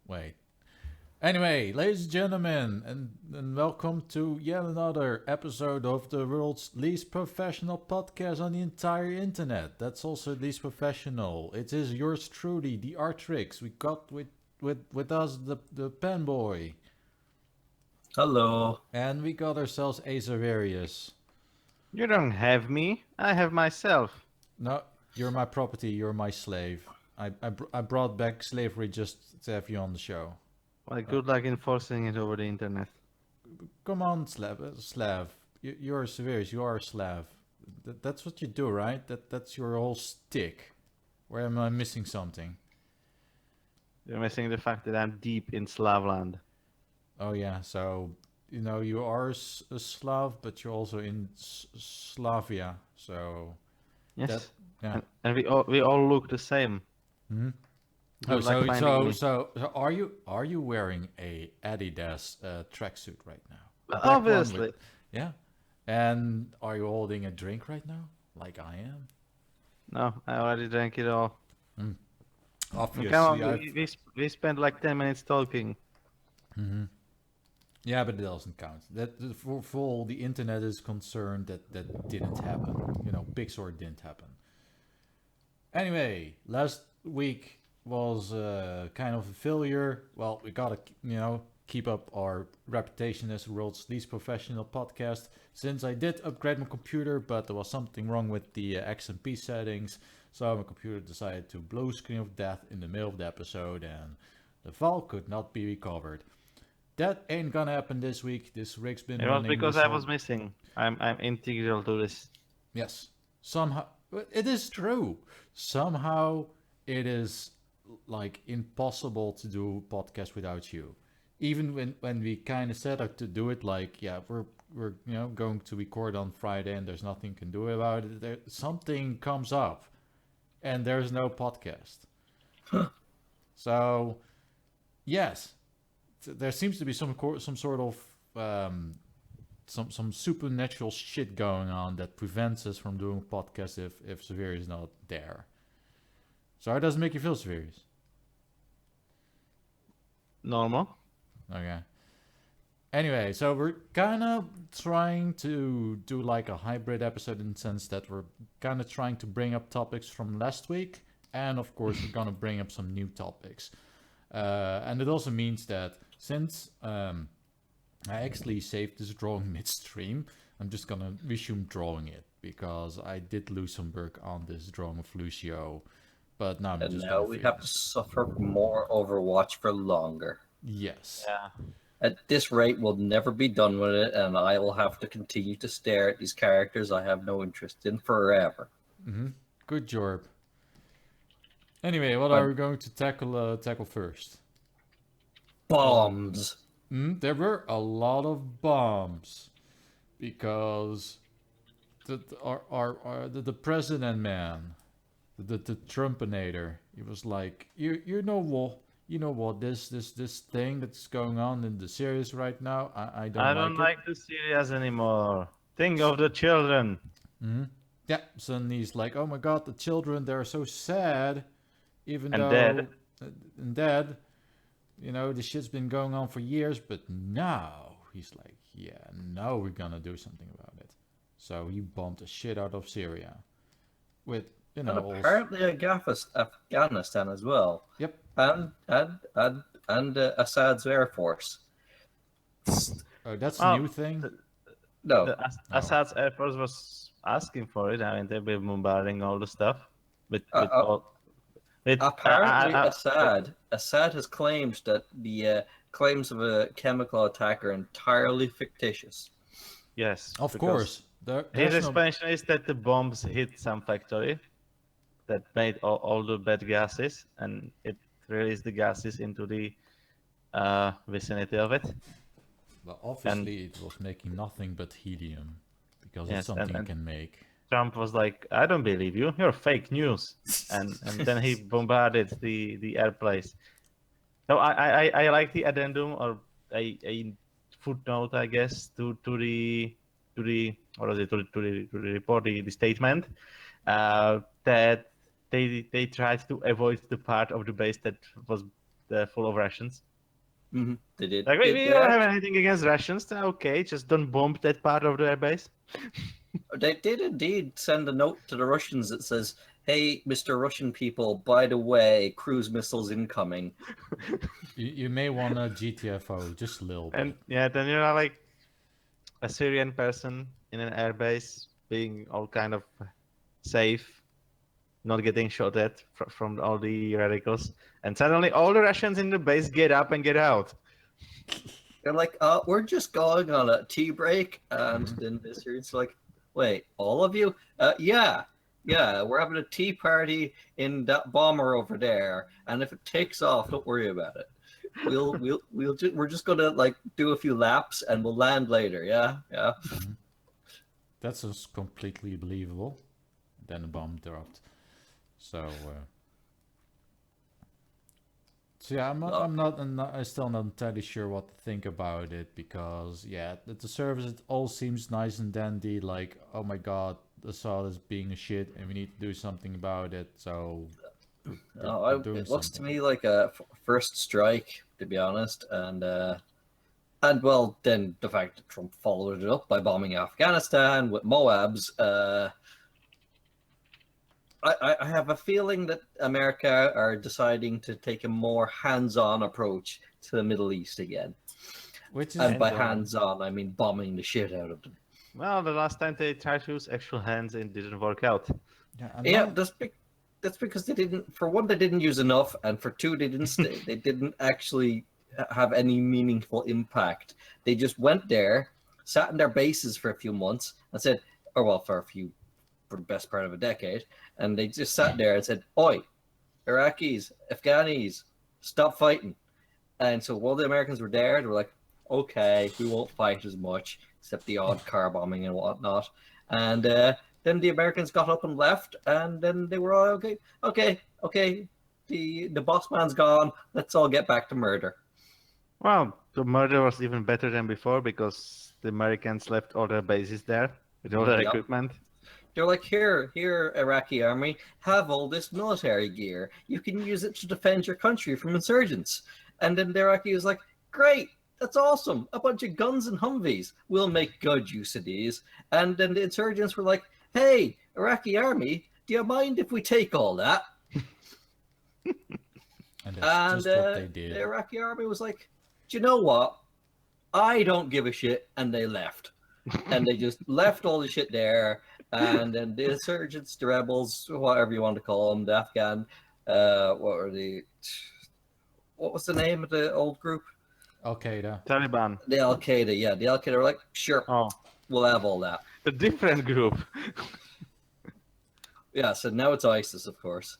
Wait. Anyway, ladies and gentlemen, and welcome to yet another episode of the world's least professional podcast on the entire internet. That's also least professional. It is yours truly, the Artrix. We got with us the Panboy. Hello. And we got ourselves a Xaverius. You don't have me. I have myself. No, you're my property. You're my slave. I brought back slavery just to have you on the show. Well, good luck enforcing it over the internet. Come on, Slav. You're a Xaverius. You are a Slav. That's what you do, right? That's your whole stick. Where am I missing something? You're missing the fact that I'm deep in Slavland. Oh yeah, so you are a Slav, but you're also in Slavia. So Yes. that, yeah. And we all look the same. Hmm? Good luck finding me. So are you wearing a Adidas tracksuit right now? A black one Obviously. yeah. And are you holding a drink right now, like I am? No, I already drank it all. Obviously, Come on, I've... we spent like 10 minutes talking. Yeah, but it doesn't count. That for all the internet is concerned, that didn't happen. Big Sword didn't happen. Anyway, last week was kind of a failure. Well, we gotta keep up our reputation as the world's least professional podcast. Since I did upgrade my computer, but there was something wrong with the XMP settings, so my computer decided to blow screen of death in the middle of the episode, and the file could not be recovered. That ain't gonna happen this week. This rig's been It was running because this I whole... was missing. I'm integral to this. Yes. Somehow it is true. Somehow it is like impossible to do podcast without you. Even when we kind of set up to do it, like we're going to record on Friday and there's nothing you can do about it. Something comes up, and there's no podcast. So yes, there seems to be some sort of some supernatural shit going on that prevents us from doing a podcast if Xaverius is not there. So how does it make you feel, Xaverius? Normal. Okay. Anyway, so we're kind of trying to do like a hybrid episode in the sense that we're kind of trying to bring up topics from last week, and of course we're gonna bring up some new topics. And it also means that since I actually saved this drawing midstream, I'm just gonna resume drawing it because I did lose some work on this drawing of Lucio. But now I'm And just now gonna we figure have to suffer more Overwatch for longer. Yes. Yeah. At this rate, we'll never be done with it, and I will have to continue to stare at these characters I have no interest in forever. Good job. Anyway, what are we going to tackle first? Bombs. There were a lot of bombs because the president man, the Trumpinator, he was like, you know what this thing that's going on in the series right now, I don't like it. the series anymore. Think of the children. Yeah, suddenly he's like, oh my god, the children, they're so sad, even And though dead. And dead. The shit's been going on for years, but now he's like, yeah, now we're gonna do something about it. So he bombed the shit out of Syria with And apparently Afghanistan as well. Yep. And Assad's Air Force. Oh, that's Oh, a new thing. No. Assad's Air Force was asking for it. I mean, they've been bombarding all the stuff. Apparently, Assad has claimed that the claims of a chemical attack are entirely fictitious. Yes. Of because course. His explanation is that the bombs hit some factory that made all the bad gases, and it released the gases into the vicinity of it. Well, obviously it was making nothing but helium because Yes, it's something you and- can make. Trump was like, "I don't believe you. You're fake news," and then he bombarded the airplace. So I like the addendum or a footnote, I guess, to the what was it to the report, the statement that they tried to avoid the part of the base that was full of rations. They did. Like, we don't have anything against rations. Okay, just don't bomb that part of their base. They did indeed send a note to the Russians that says, "Hey, Mr. Russian people, by the way, cruise missiles incoming." You may want a GTFO, just a little bit. And yeah, then you're like a Syrian person in an airbase, being all kind of safe, not getting shot at from all the radicals, and suddenly all the Russians in the base get up and get out. They're like, we're just going on a tea break. And then the Syrians are like, wait, all of you? Yeah, we're having a tea party in that bomber over there. And if it takes off, don't worry about it. We're just gonna like do a few laps and we'll land later. Yeah. That's just completely believable. Then the bomb dropped. So yeah, I'm still not entirely sure what to think about it, because yeah, the service, it all seems nice and dandy. Like, oh my god, Assad is being a shit, and we need to do something about it. So It looks to me like a first strike, to be honest, and well, then the fact that Trump followed it up by bombing Afghanistan with Moabs. I have a feeling that America are deciding to take a more hands-on approach to the Middle East again. And by hands-on, I mean bombing the shit out of them. Well, the last time they tried to use actual hands, it didn't work out. That's because they didn't. For one, they didn't use enough, and for two, they didn't stay. They didn't actually have any meaningful impact. They just went there, sat in their bases for a few months, and said, for the best part of a decade, and they just sat there and said, "Oi, Iraqis, Afghanis, stop fighting." And so while the Americans were there, they were like, "Okay, we won't fight as much, except the odd car bombing and whatnot." And then the Americans got up and left, and then they were all okay. The boss man's gone. Let's all get back to murder. Well, the murder was even better than before, because the Americans left all their bases there with all their equipment. They're like, here, Iraqi army, have all this military gear. You can use it to defend your country from insurgents. And then the Iraqi was like, great, that's awesome. A bunch of guns and Humvees. We'll make good use of these. And then the insurgents were like, hey, Iraqi army, do you mind if we take all that? And that's just what they did. The Iraqi army was like, do you know what? I don't give a shit. And they left. And they just left all the shit there. And then the insurgents, the rebels, whatever you want to call them, the Afghan, what was the name of the old group? Al-Qaeda. Taliban. The Al-Qaeda, yeah. The Al-Qaeda were like, sure, we'll have all that. A different group. Yeah, so now it's ISIS, of course.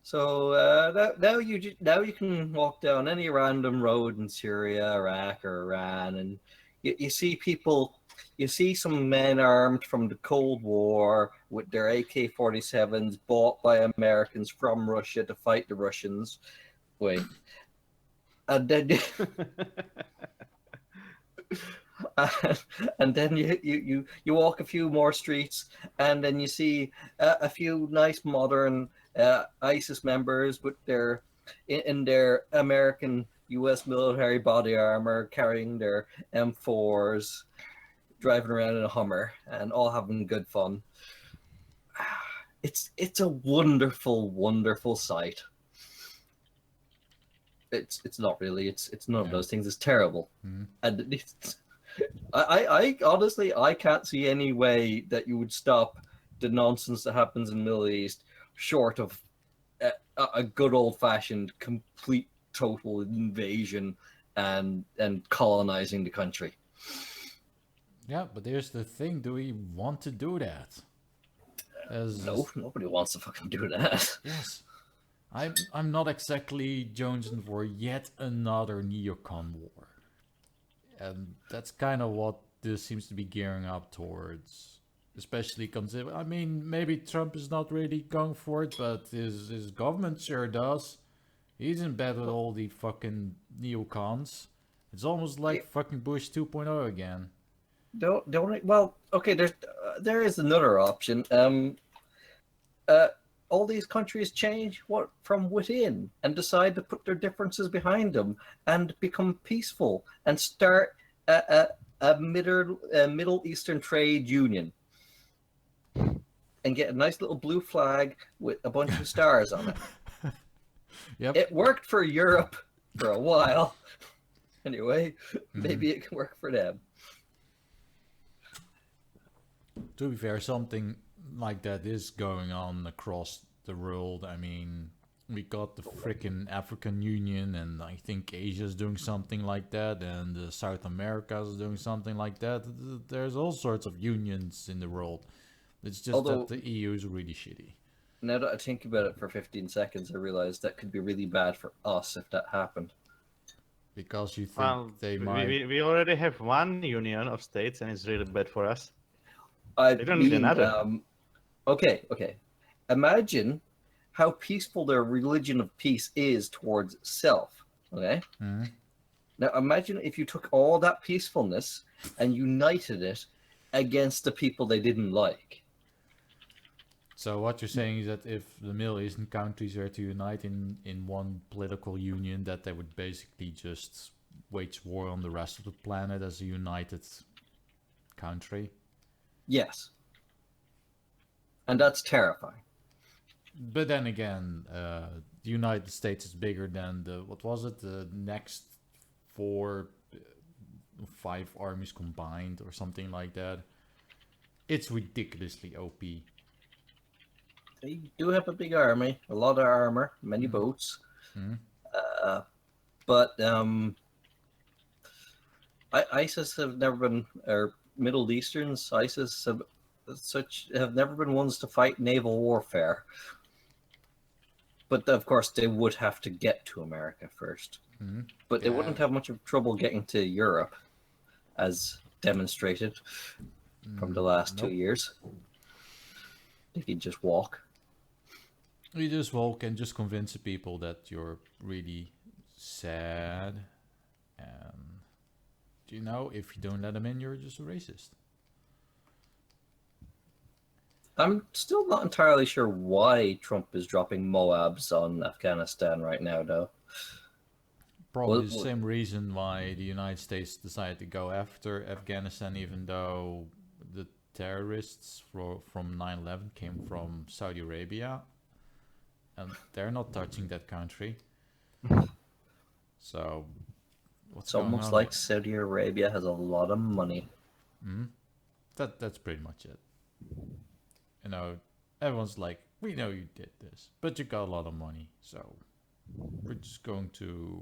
So now you can walk down any random road in Syria, Iraq, or Iran, and you see people. You see some men armed from the Cold War with their AK-47s bought by Americans from Russia to fight the Russians. Wait. And then and then you walk a few more streets, and then you see a few nice modern ISIS members with their American U.S. military body armor, carrying their M4s, driving around in a Hummer, and all having good fun. It's a wonderful, wonderful sight. It's not really. It's none of those things. It's terrible. And I honestly can't see any way that you would stop the nonsense that happens in the Middle East short of a good old fashioned complete total invasion and colonizing the country. Yeah, but here's the thing: do we want to do that? No, nobody wants to fucking do that. Yes, I'm not exactly jonesing for yet another neocon war, and that's kind of what this seems to be gearing up towards. Especially considering, I mean, maybe Trump is not really going for it, but his government sure does. He's in bed with all the fucking neocons. It's almost like fucking Bush 2.0 again. Well, okay. There is another option. all these countries change from within and decide to put their differences behind them and become peaceful and start a Middle Eastern trade union and get a nice little blue flag with a bunch of stars on it. Yep. It worked for Europe for a while. Anyway, maybe it can work for them. To be fair, something like that is going on across the world. I mean, we got the freaking African Union, and I think Asia's doing something like that, and South America's doing something like that. There's all sorts of unions in the world. It's just that the EU is really shitty. Now that I think about it for 15 seconds, I realize that could be really bad for us if that happened. Because you think they might... We already have one union of states, and it's really bad for us. They don't need another. Okay. Imagine how peaceful their religion of peace is towards self. Okay. Mm-hmm. Now imagine if you took all that peacefulness and united it against the people they didn't like. So what you're saying is that if the Middle Eastern countries were to unite in one political union, that they would basically just wage war on the rest of the planet as a united country? Yes. And that's terrifying. But then again, the United States is bigger than the next 5 armies combined or something like that. It's ridiculously OP. They do have a big army, a lot of armor, many boats. But ISIS have never been, or Middle Easterns, ISIS have never been ones to fight naval warfare. But of course, they would have to get to America first. But they wouldn't have much of trouble getting to Europe, as demonstrated from the last 2 years. They could just walk. You just walk and just convince the people that you're really sad. And, you know, if you don't let them in, you're just a racist. I'm still not entirely sure why Trump is dropping Moabs on Afghanistan right now, though. Probably the same reason why the United States decided to go after Afghanistan, even though the terrorists from 9/11 came from Saudi Arabia. And they're not touching that country. So, it's almost like Saudi Arabia has a lot of money. That's pretty much it. You know, everyone's like, we know you did this, but you got a lot of money, so we're just going to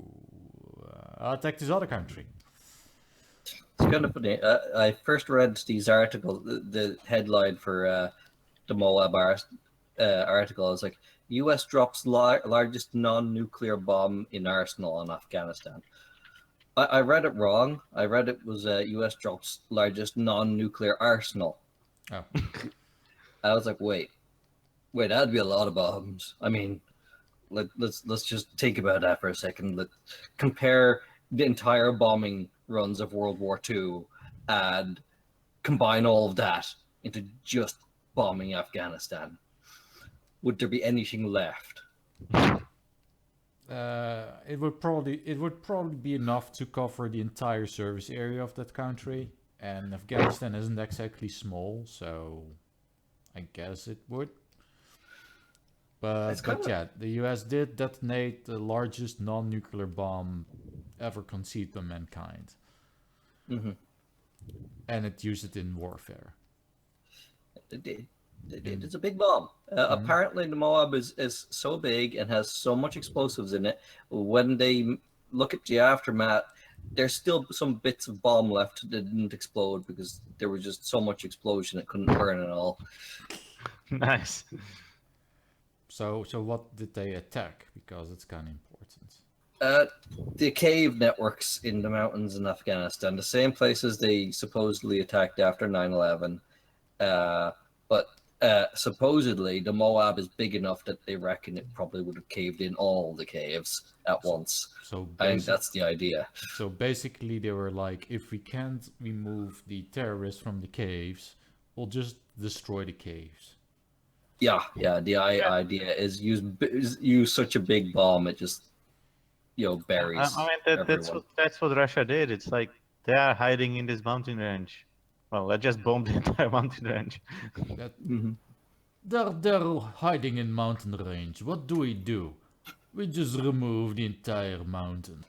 attack this other country. It's kind of funny. I first read these articles, the headline for the Moab article. I was like, U.S. drops largest non-nuclear bomb in arsenal on Afghanistan. I read it wrong. I read it was U.S. drops largest non-nuclear arsenal. Oh. I was like, wait, that'd be a lot of bombs. I mean, let's just think about that for a second. Let's compare the entire bombing runs of World War II and combine all of that into just bombing Afghanistan. Would there be anything left? It would probably be enough to cover the entire service area of that country, and Afghanistan isn't exactly small, so I guess it would. But yeah, the US did detonate the largest non-nuclear bomb ever conceived by mankind. And it used it in warfare. It did. It's a big bomb. Apparently, the Moab is so big and has so much explosives in it. When they look at the aftermath, there's still some bits of bomb left that didn't explode because there was just so much explosion it couldn't burn it all. Nice. So what did they attack? Because it's kind of important. The cave networks in the mountains in Afghanistan, the same places they supposedly attacked after 9/11. But supposedly the Moab is big enough that they reckon it probably would have caved in all the caves at once. So I think that's the idea. So basically they were like, if we can't remove the terrorists from the caves, we'll just destroy the caves. Yeah, the idea is use such a big bomb, it just buries I mean everyone. that's what Russia did. It's like they are hiding in this mountain range. Well, let's just bomb the entire mountain range. That Hmm. they're hiding in mountain range. What do? We just remove the entire mountain.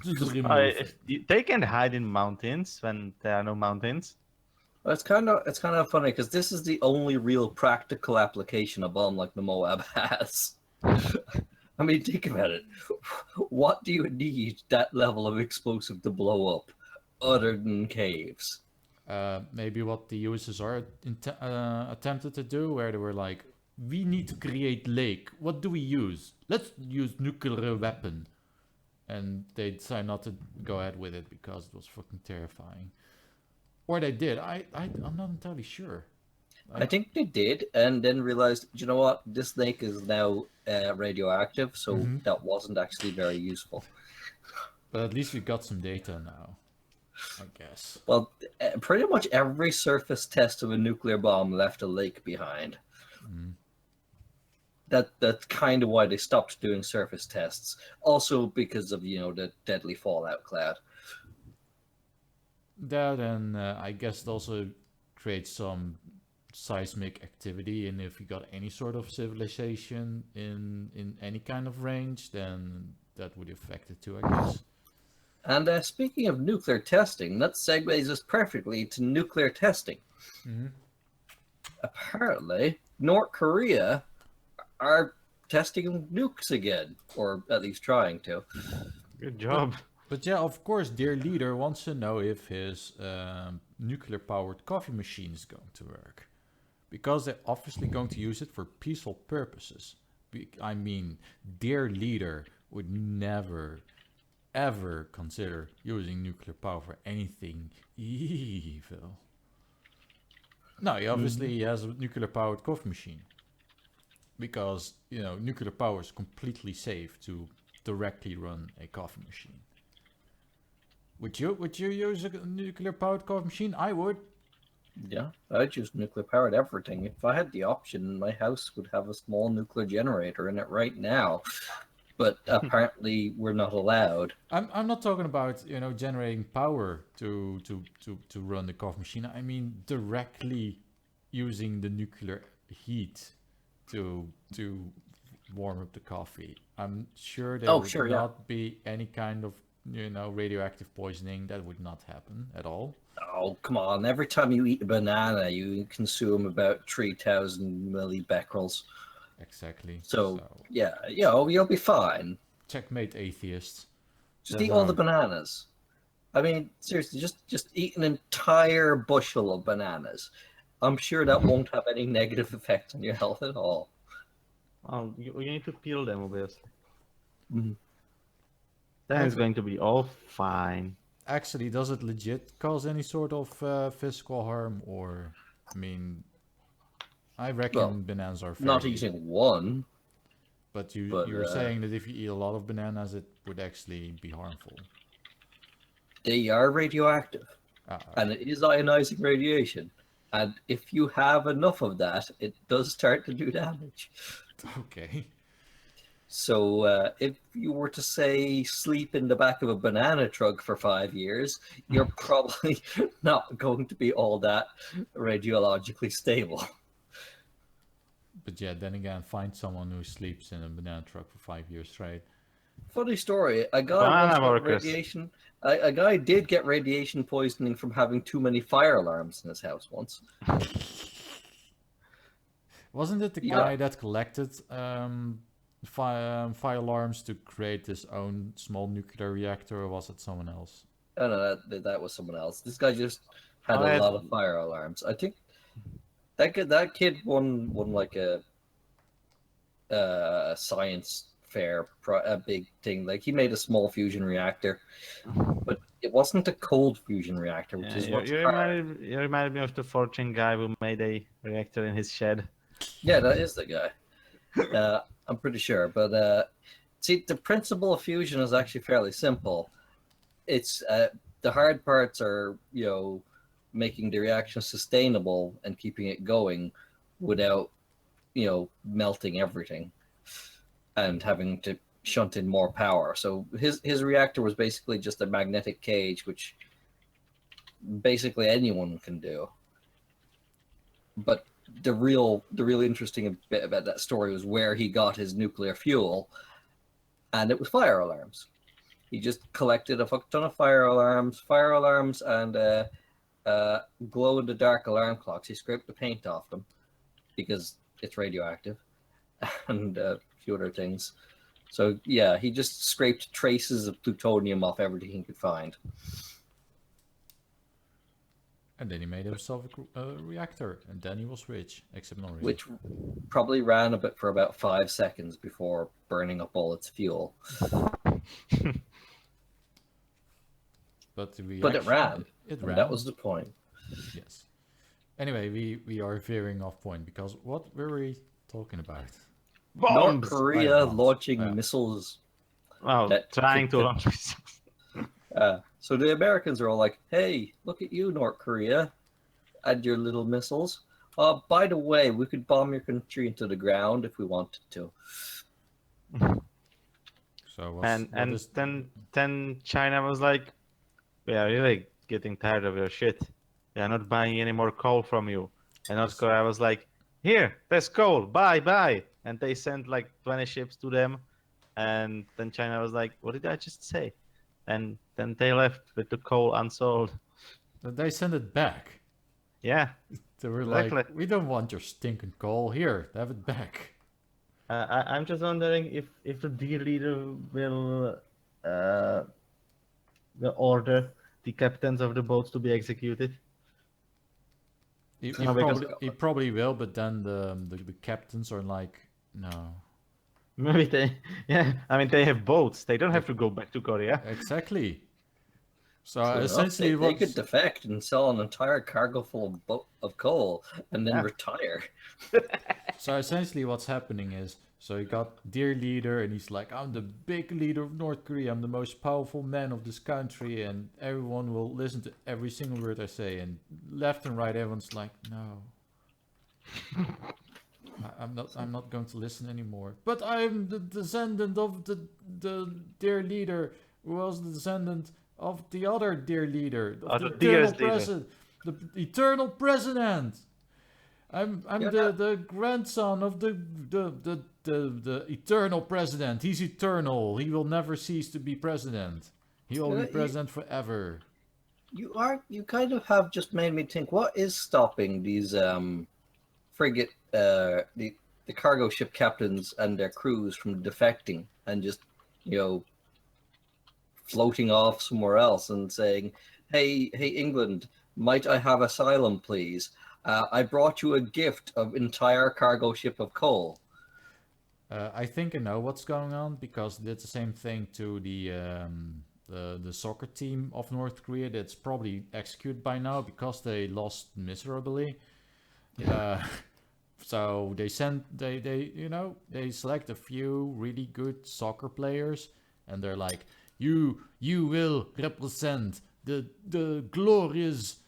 Just remove it. They can hide in mountains when there are no mountains. Well, it's kind of funny because this is the only real practical application a bomb like the Moab has. I mean, think about it. What do you need that level of explosive to blow up, other than caves? Maybe what the USSR attempted to do, where they were like, we need to create lake. What do we use? Let's use nuclear weapon. And they decided not to go ahead with it because it was fucking terrifying. Or they did. I'm not entirely sure. I think they did, and then realized, you know what, this lake is now radioactive, so Mhm. that wasn't actually very useful. But at least we got some data now, I guess. Well, pretty much every surface test of a nuclear bomb left a lake behind. Mm. That's kind of why they stopped doing surface tests. Also because of the deadly fallout cloud. That and I guess it also creates some seismic activity, and if you got any sort of civilization in any kind of range, then that would affect it too, I guess. And speaking of nuclear testing, that segues us perfectly to nuclear testing. Mhm. Apparently, North Korea are testing nukes again, or at least trying to. Good job. But yeah, of course, their leader wants to know if his nuclear-powered coffee machine is going to work. Because they're obviously going to use it for peaceful purposes. I mean, their leader would never, ever consider using nuclear power for anything evil. No, he obviously has a nuclear-powered coffee machine. Because, nuclear power is completely safe to directly run a coffee machine. Would you use a nuclear powered coffee machine? I would. Yeah, I'd use nuclear powered everything. If I had the option, my house would have a small nuclear generator in it right now. But apparently, we're not allowed. I'm not talking about generating power to run the coffee machine. I mean directly using the nuclear heat to warm up the coffee. I'm sure there would not be any kind of radioactive poisoning. That would not happen at all. Oh, come on. Every time you eat a banana, you consume about 3,000 millibecquerels. Exactly. So, yeah, you'll be fine. Checkmate, atheists. Just eat all the bananas. I mean, seriously, just eat an entire bushel of bananas. I'm sure that won't have any negative effect on your health at all. Well, you need to peel them, obviously. Mm-hmm. Then it's going to be all fine. Actually, does it legit cause any sort of physical harm? Or, I mean, I reckon bananas are fairly... Not eating one. But you were saying that if you eat a lot of bananas, it would actually be harmful. They are radioactive. And it is ionizing radiation. And if you have enough of that, it does start to do damage. Okay. So if you were to, say, sleep in the back of a banana truck for 5 years, you're probably not going to be all that radiologically stable. But yeah, then again, find someone who sleeps in a banana truck for 5 years straight. Funny story, a guy did get radiation poisoning from having too many fire alarms in his house once. Wasn't it the guy that collected fire alarms to create his own small nuclear reactor, or was it someone else? Oh no, that was someone else. This guy just had a lot of fire alarms. I think that kid won like a science fair, a big thing. Like, he made a small fusion reactor, but it wasn't a cold fusion reactor, which is what's hard. You reminded me of the fortune guy who made a reactor in his shed. Yeah, that is the guy. I'm pretty sure. But see, the principle of fusion is actually fairly simple. It's the hard parts are making the reaction sustainable and keeping it going without melting everything and having to shunt in more power. So his reactor was basically just a magnetic cage, which basically anyone can do. But the real interesting bit about that story was where he got his nuclear fuel, and it was fire alarms. He just collected a fuck ton of fire alarms, and glow in the dark alarm clocks. He scraped the paint off them because it's radioactive, and a few other things. So yeah, he just scraped traces of plutonium off everything he could find. And then he made himself a reactor, and then he was rich, except not really. Which probably ran for about 5 seconds before burning up all its fuel. But it ran. It ran. That was the point. Yes. Anyway, we are veering off point because what were we talking about? North Korea bombs. launching missiles. Well, trying to launch missiles. So the Americans are all like, "Hey, look at you, North Korea, and your little missiles. By the way, we could bomb your country into the ground if we wanted to." So then China was like, "We are really getting tired of your shit. We are not buying any more coal from you." And North Korea was like, "Here, there's coal. Bye." And they sent like 20 ships to them. And then China was like, "What did I just say?" And then they left with the coal unsold. they sent it back. Yeah. They were Exactly. like, "We don't want your stinking coal. Here, have it back." I'm just wondering if the dear leader will order the captains of the boats to be executed. He because- probably will, but then the captains are like, no. Maybe they have boats. They don't have to go back to Korea. Exactly. So True enough. essentially, they could defect and sell an entire cargo full of coal and then retire. So essentially, what's happening is, so you got dear leader, and he's like, "I'm the big leader of North Korea. I'm the most powerful man of this country, and everyone will listen to every single word I say." And left and right, everyone's like, "No, I'm not going to listen anymore." But I'm the descendant of the dear leader, who was the descendant of the other dear leader, of the eternal president, the eternal president. I'm the grandson of the eternal president. He's eternal. He will never cease to be president. He will be president forever. You kind of have just made me think, what is stopping these frigate the cargo ship captains and their crews from defecting and just floating off somewhere else and saying, hey England, might I have asylum, please? I brought you a gift of entire cargo ship of coal. I think I know what's going on, because it's the same thing to the soccer team of North Korea. That's probably executed by now because they lost miserably. So they select a few really good soccer players, and they're like, you will represent the glorious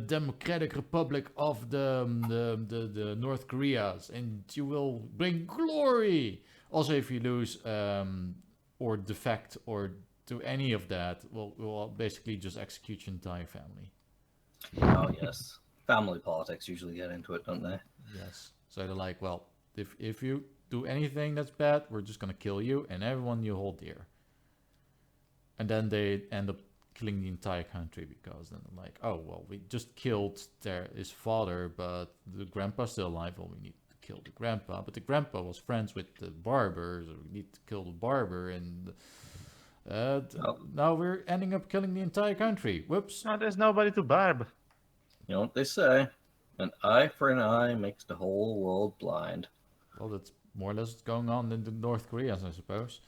Democratic Republic of the North Koreas, and you will bring glory. Also, if you lose or defect or do any of that, we'll basically just execute your entire family. Oh yes, family politics usually get into it, don't they? Yes. So they're like, well, if you do anything that's bad, we're just gonna kill you and everyone you hold dear. And then they end up killing the entire country, because then they're like, oh well, we just killed his father, but the grandpa's still alive. Well, we need to kill the grandpa, but the grandpa was friends with the barber, so we need to kill the barber, and now we're ending up killing the entire country. Whoops. No, there's nobody to barb. You know what they say? An eye for an eye makes the whole world blind. Well, that's more or less what's going on in the North Koreans, I suppose.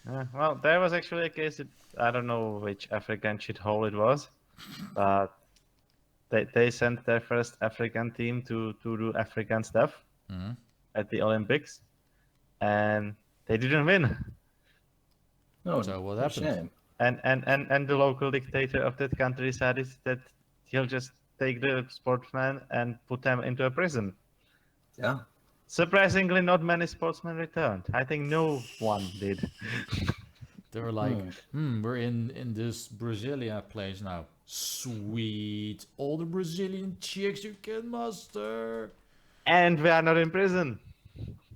Well, there was actually a case that, I don't know which African shithole it was, but they sent their first African team to do African stuff at the Olympics, and they didn't win. No, So what happened? Shame. And the local dictator of that country said that he'll just take the sportsmen and put them into a prison. Yeah. Surprisingly, not many sportsmen returned. I think no one did. They were like, we're in this Brasilia place now. Sweet. All the Brazilian chicks you can muster. And we are not in prison.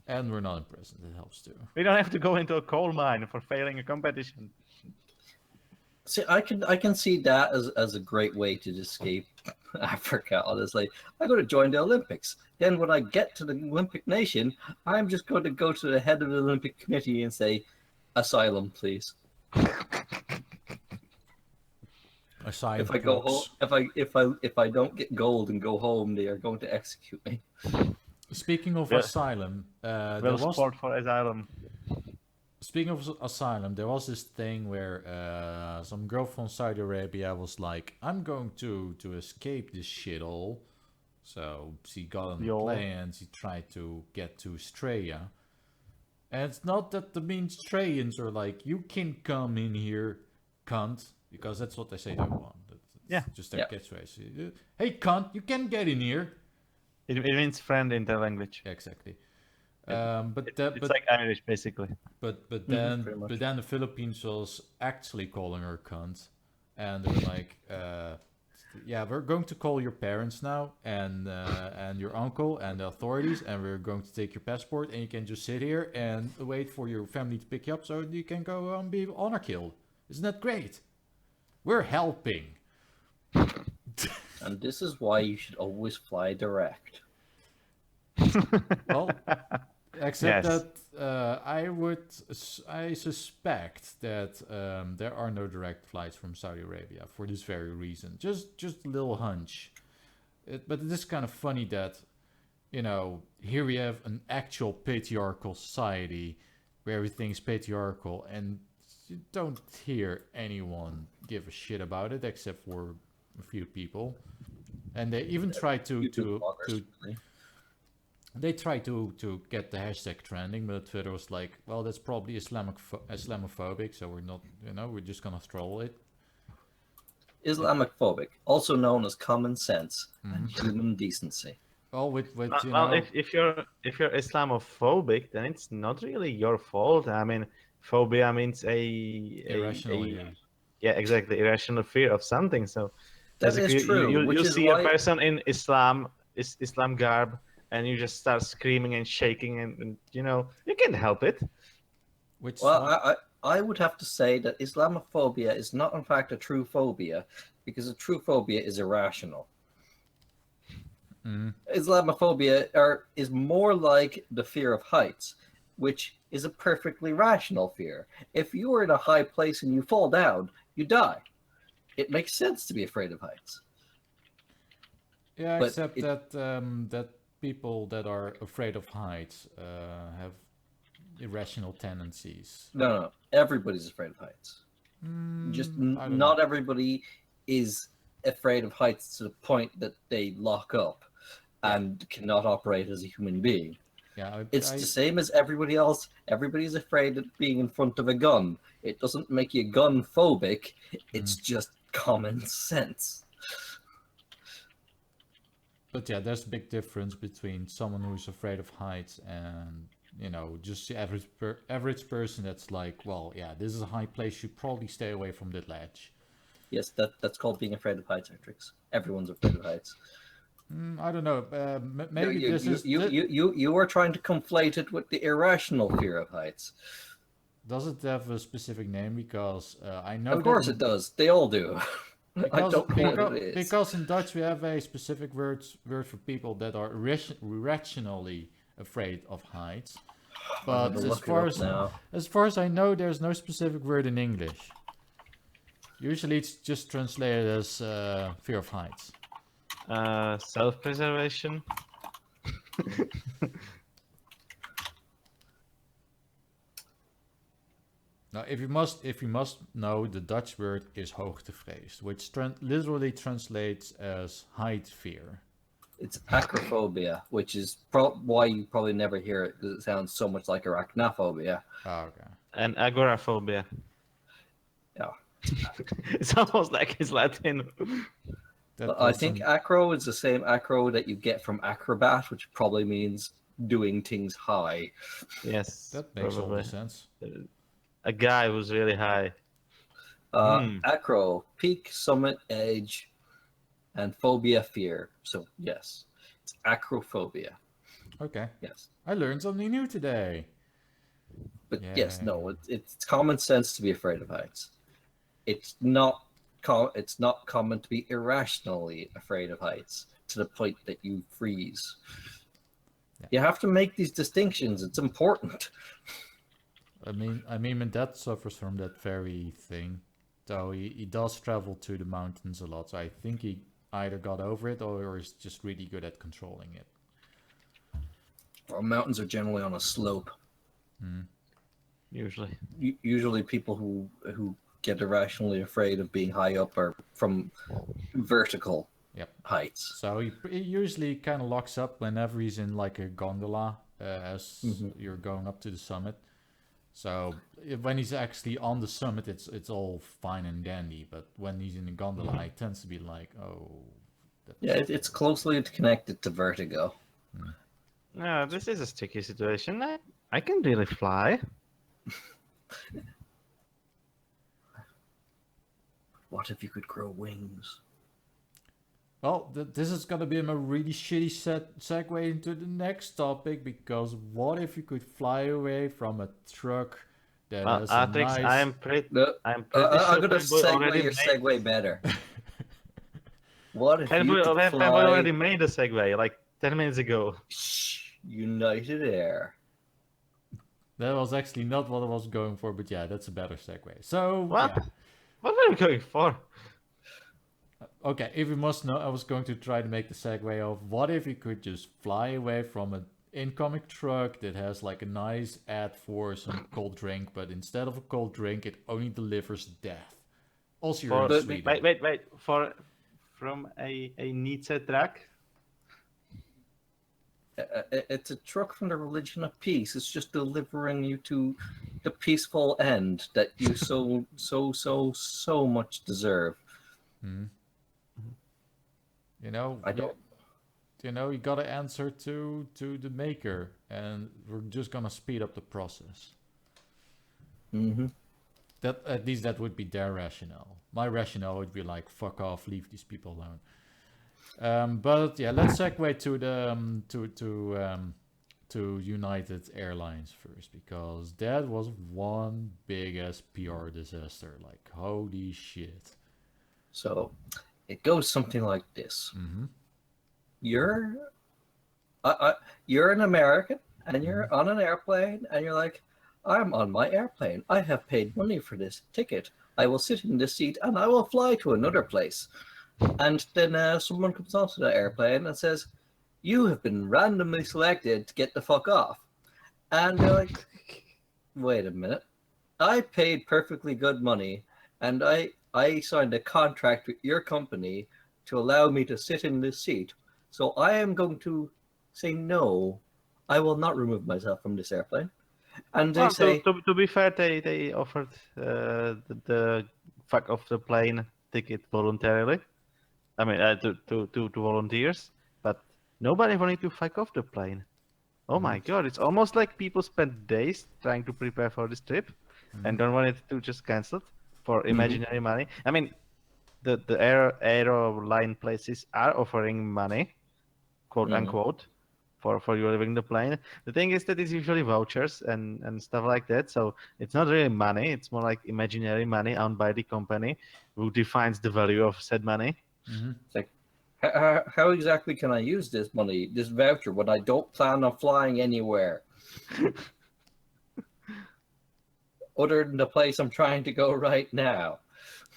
And we're not in prison. That helps too. We don't have to go into a coal mine for failing a competition. See, I can see that as a great way to escape Africa. Honestly, I'm going to join the Olympics. Then when I get to the Olympic nation, I'm just going to go to the head of the Olympic committee and say, "Asylum, please." Aside If I go home, if I don't get gold and go home, they are going to execute me. Speaking of Yeah. asylum, Well, support for asylum. speaking of asylum, there was this thing where some girl from Saudi Arabia was like, "I'm going to escape this shithole." So she got on a Yo. plane and she tried to get to Australia. And it's not that the mean Australians are like, "You can come in here, cunt," because that's what they say they want. That's Yeah. just their Yeah. catchphrase. Hey, cunt, you can get in here. It means friend in their language. Exactly. It's like Irish, basically. But pretty much. then the Philippines was actually calling her cunt, and they were like, "Yeah, we're going to call your parents now, and your uncle and the authorities, and we're going to take your passport, and you can just sit here and wait for your family to pick you up, so you can go and be honor killed. Isn't that great? We're helping." And this is why you should always fly direct. Well, except Yes. that I suspect that there are no direct flights from Saudi Arabia for this very reason. Just a little hunch. But it is kind of funny that, here we have an actual patriarchal society where everything's patriarchal, and you don't hear anyone give a shit about it except for a few people. And they even try to YouTube bloggers, really. they tried to get the hashtag trending, but Twitter was like, "Well, that's probably Islamophobic, so we're not, we're just gonna troll it." Islamophobic, also known as common sense and human decency. Well, with Well, if you're Islamophobic, then it's not really your fault. I mean, phobia means irrational. yeah, exactly, irrational fear of something. So That basically, is true, you which is see why a person in Islam garb, and you just start screaming and shaking, and you can't help it. Which Well, I would have to say that Islamophobia is not, in fact, a true phobia, because a true phobia is irrational. Islamophobia is more like the fear of heights, which is a perfectly rational fear. If you are in a high place and you fall down, you die. It makes sense to be afraid of heights. yeah, but except that people that are afraid of heights have irrational tendencies. No, everybody's afraid of heights. Just I don't not know. everybody is afraid of heights to the point that they lock up and cannot operate as a human being. Yeah, It's the same as everybody else. Everybody's afraid of being in front of a gun. It doesn't make you gun phobic. It's just common sense. But yeah, there's a big difference between someone who's afraid of heights and just the average person that's like, well, yeah, this is a high place. You probably stay away from that ledge. Yes, that's called being afraid of heights, Artrix. Everyone's afraid of heights. I don't know. Maybe this is. You are trying to conflate it with the irrational fear of heights. Does it have a specific name? Because I know. Of course it does. They all do. I don't know what it is. Because in Dutch we have a specific word for people that are irrationally afraid of heights. But as far as I know, there's no specific word in English. Usually it's just translated as fear of heights. Self-preservation. Now, if you must know, the Dutch word is hoogtevrees, which literally translates as height fear. It's acrophobia, which is why you probably never hear it, because it sounds so much like arachnophobia. Oh, okay. And agoraphobia. Yeah. It's almost like it's Latin. But I think acro is the same acro that you get from acrobat, which probably means doing things high. Yes, That makes all probably. the sense. A guy who's really high. Acro, peak, summit, edge, and phobia, fear. So yes, it's acrophobia. Okay. Yes, I learned something new today. but Yeah. yes, no, it's common sense to be afraid of heights. It's not it's not common to be irrationally afraid of heights to the point that you freeze. Yeah. You have to make these distinctions. It's important. I mean, my dad suffers from that very thing. So he does travel to the mountains a lot. So I think he either got over it or is just really good at controlling it. Well, mountains are generally on a slope. Usually. Usually, people who get irrationally afraid of being high up are from vertical Yep. heights. So he usually kind of locks up whenever he's in like a gondola as you're going up to the summit. So when he's actually on the summit, it's all fine and dandy. But when he's in the gondola, he tends to be like, oh. Yeah, it's closely connected to vertigo. No, this is a sticky situation. I can really fly. What if you could grow wings? Well, this is gonna be a really shitty segue into the next topic, because what if you could fly away from a truck that Well, has a Artrix, nice... I'm pretty I'm sure gonna Panboy already segue your made. segue better. What if you Panboy could Panboy already fly made a segue like 10 minutes ago. United Air? That was actually not what I was going for, but yeah, that's a better segue. So, What? yeah. What were you going for? Okay, if you must know, I was going to try to make the segue of what if you could just fly away from an incoming truck that has like a nice ad for some cold drink, but instead of a cold drink, it only delivers death. Also, you're in For, Sweden. wait. From a Nietzsche track? It's a truck from the religion of peace. It's just delivering you to the peaceful end that you so much deserve. You know, I don't. you gotta answer to the maker, and we're just gonna speed up the process. That at least that would be their rationale. My rationale would be like, fuck off, leave these people alone. But yeah, let's segue to the to United Airlines first, because that was one big ass PR disaster. Like, holy shit. So it goes something like this. You're you're an American and you're on an airplane and you're like, I'm on my airplane. I have paid money for this ticket. I will sit in this seat and I will fly to another place. And then someone comes onto the airplane and says, you have been randomly selected to get the fuck off. And they're like, wait a minute. I paid perfectly good money and I signed a contract with your company to allow me to sit in this seat. So I am going to say no. I will not remove myself from this airplane. And they say, to be fair, they offered the fuck off the plane ticket voluntarily. I mean, to volunteers, but nobody wanted to fuck off the plane. Oh my god, it's almost like people spent days trying to prepare for this trip and don't want it to just cancel it for imaginary money. I mean, the airline places are offering money, quote unquote, for you leaving the plane. The thing is that it's usually vouchers and stuff like that, so it's not really money. It's more like imaginary money owned by the company who defines the value of said money. It's like, how exactly can I use this money, this voucher, when I don't plan on flying anywhere other than the place I'm trying to go right now?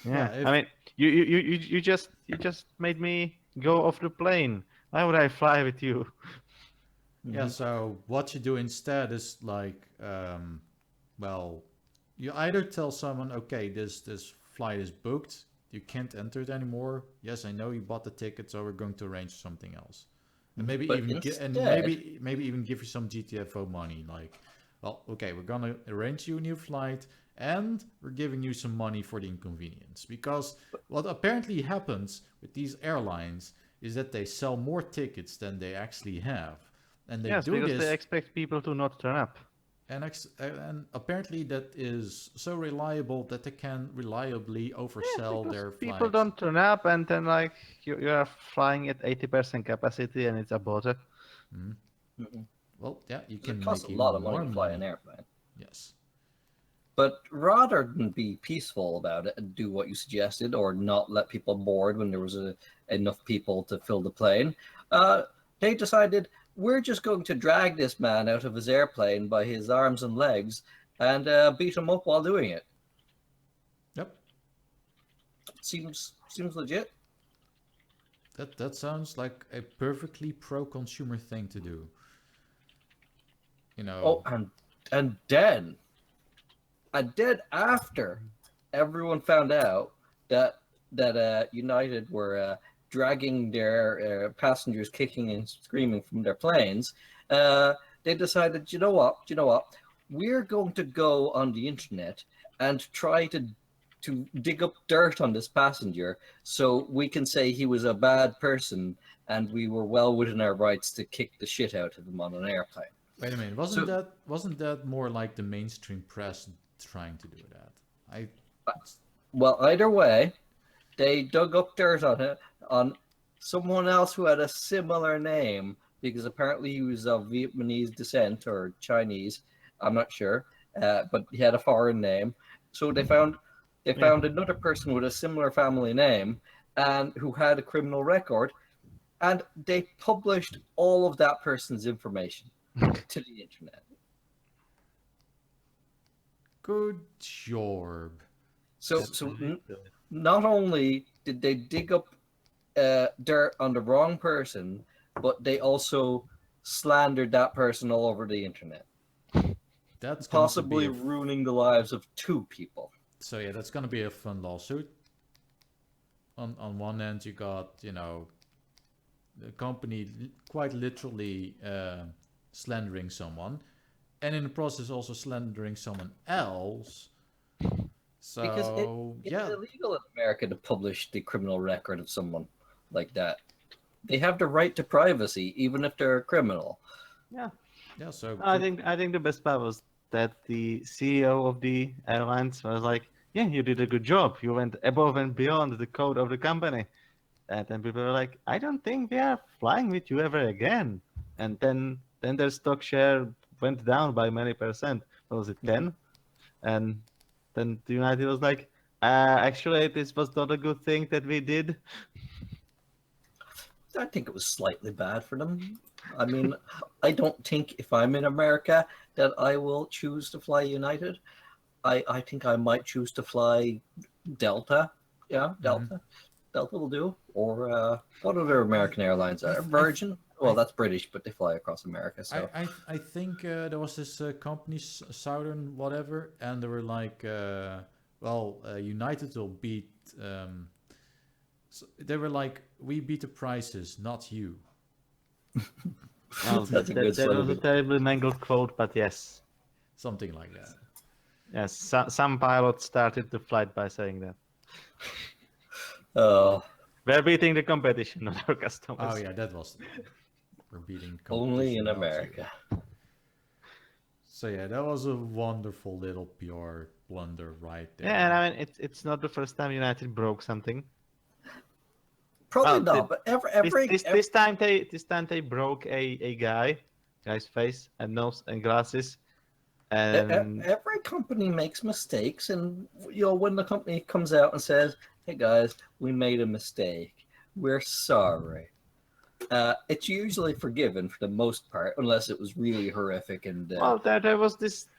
Yeah, I mean, you just made me go off the plane. Why would I fly with you? Yeah, so what you do instead is like, well, you either tell someone, okay, this flight is booked, you can't enter it anymore. Yes, I know you bought the ticket, so we're going to arrange something else, and maybe But even instead, maybe even give you some GTFO money. Like, well, okay, we're gonna arrange you a new flight, and we're giving you some money for the inconvenience. Because what apparently happens with these airlines is that they sell more tickets than they actually have. And they Yes, do because this, they expect people to not turn up. and apparently that is so reliable that they can reliably oversell Because their people flights. don't turn up, and then like you are flying at 80% capacity, and it's aborted. Mhm. Mhm. Well, yeah, you It can costs make a even lot of more money to fly money. an airplane. Yes. But rather than be peaceful about it and do what you suggested, or not let people board when there was enough people to fill the plane, they decided we're just going to drag this man out of his airplane by his arms and legs and beat him up while doing it. Yep. Seems legit. That sounds like a perfectly pro-consumer thing to do. You Oh, know. and then after everyone found out that United were dragging their passengers kicking and screaming from their planes, they decided, you know what, we're going to go on the internet and try to dig up dirt on this passenger so we can say he was a bad person and we were well within our rights to kick the shit out of him on an airplane. Wait a minute. Wasn't that more like the mainstream press trying to do that? I. Well, either way, they dug up dirt on it on someone else who had a similar name because apparently he was of Vietnamese descent or Chinese. I'm not sure, but he had a foreign name. So they Yeah. found another person with a similar family name and who had a criminal record, and they published all of that person's information to the internet. Good job. So That's so how you do it. not only did they dig up dirt on the wrong person, but they also slandered that person all over the internet, That's going to be possibly a. ruining the lives of two people. So yeah, that's going to be a fun lawsuit. On one end, you got the company quite literally slandering someone, and in the process also slandering someone else. Because So it's yeah, illegal in America to publish the criminal record of someone like that. They have the right to privacy, even if they're a criminal. Yeah. yeah. So I think the best part was that the CEO of the airlines was like, "Yeah, you did a good job. You went above and beyond the code of the company." And then people were like, "I don't think we are flying with you ever again." And then their stock share went down by many percent. What was it, 10? And then the United was like, "Actually, this was not a good thing that we did." I think it was slightly bad for them. I mean, I don't think if I'm in America that I will choose to fly United. I think I might choose to fly Delta. Yeah, mhm. Delta. Delta will do. Or what other American airlines are? Virgin? Well, I that's British, but they fly across America. I So I I think there was this company Southern whatever, and they were like, United will beat. They were like, we beat the prices, not you. Well, that's a good that was a slogan. terribly mangled quote, but yes. Something like that. Yes, some pilots started the flight by saying that. Oh, We're beating the competition, not our customers. Oh yeah, that was the line. We're beating only competition, in not you. America. So yeah, that was a wonderful little PR blunder right there. Yeah, and I mean it's not the first time United broke something. Probably Well, not, but this time they broke a guy's face and nose and glasses, and every company makes mistakes, and when the company comes out and says, "Hey guys, we made a mistake. We're sorry," it's usually forgiven for the most part, unless it was really horrific. And well, there was this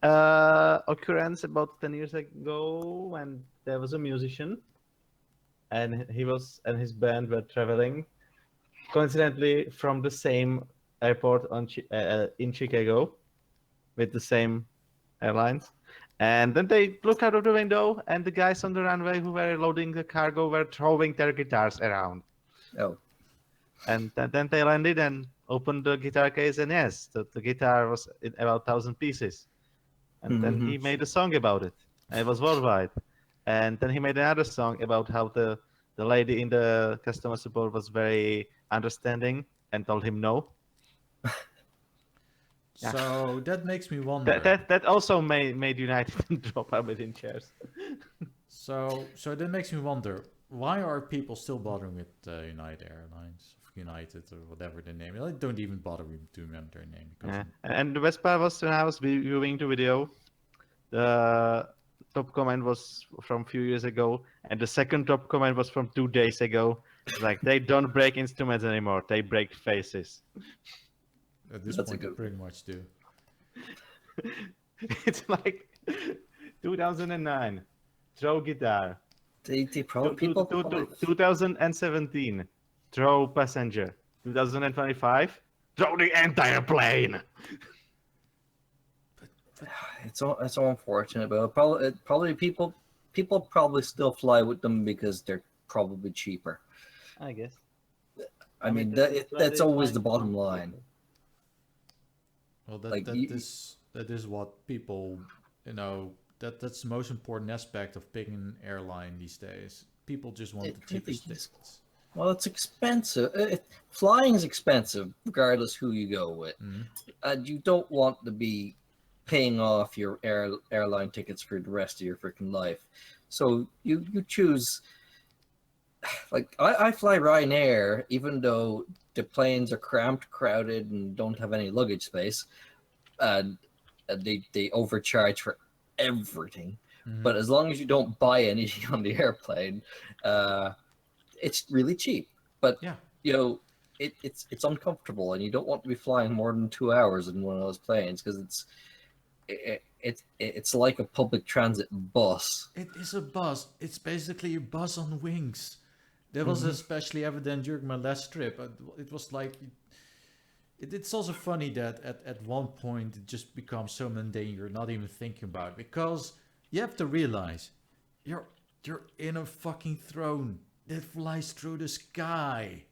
occurrence about 10 years ago when there was a musician and his band were traveling coincidentally from the same airport in Chicago with the same airlines. And then they looked out of the window, and the guys on the runway who were loading the cargo were throwing their guitars around. oh, And then they landed and opened the guitar case, and yes, the guitar was in about 1,000 pieces. And then he made a song about it, and it was worldwide. And then he made another song about how the lady in the customer support was very understanding and told him no. Yeah. So that makes me wonder. That also made United drop a bit in shares. So that makes me wonder. Why are people still bothering with United Airlines, United, or whatever the name is? I don't even bother to remember their name because Yeah. And the best part was when I was viewing the video, the top comment was from a few years ago, and the second top comment was from 2 days ago. It's like they don't break instruments anymore; they break faces. at this That's a point they good pretty much do. It's like 2009, throw guitar. They probably people. 2017, throw passenger. 2025, throw the entire plane. It's so unfortunate, but probably people probably still fly with them because they're probably cheaper. I guess. I mean, that's that's always the bottom line. Well, Like, that is what people, that's the most important aspect of picking an airline these days. People just want the cheapest tickets. Well, it's expensive. Flying is expensive, regardless who you go with, and you don't want to be paying off your airline tickets for the rest of your freaking life. So you choose. Like I fly Ryanair, even though the planes are cramped, crowded, and don't have any luggage space, and they overcharge for everything. But as long as you don't buy anything on the airplane, it's really cheap. But Yeah. It's uncomfortable, and you don't want to be flying more than 2 hours in one of those planes because it's like a public transit bus. It is a bus. It's basically a bus on wings. That was especially evident during my last trip. It was like, it's also funny that at one point it just becomes so mundane you're not even thinking about it, because you have to realize you're in a fucking throne that flies through the sky.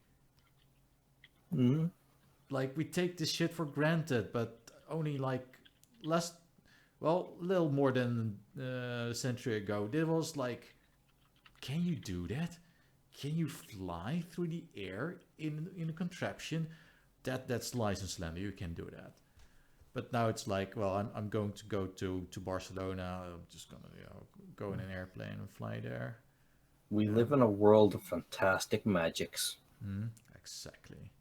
Like, we take this shit for granted, but only like a little more than a century ago, there was like, can you do that? Can you fly through the air in a contraption? That's license slander. You can do that. But now it's like, well, I'm going to go to Barcelona. I'm just gonna go in an airplane and fly there. We live in a world of fantastic magics. Exactly.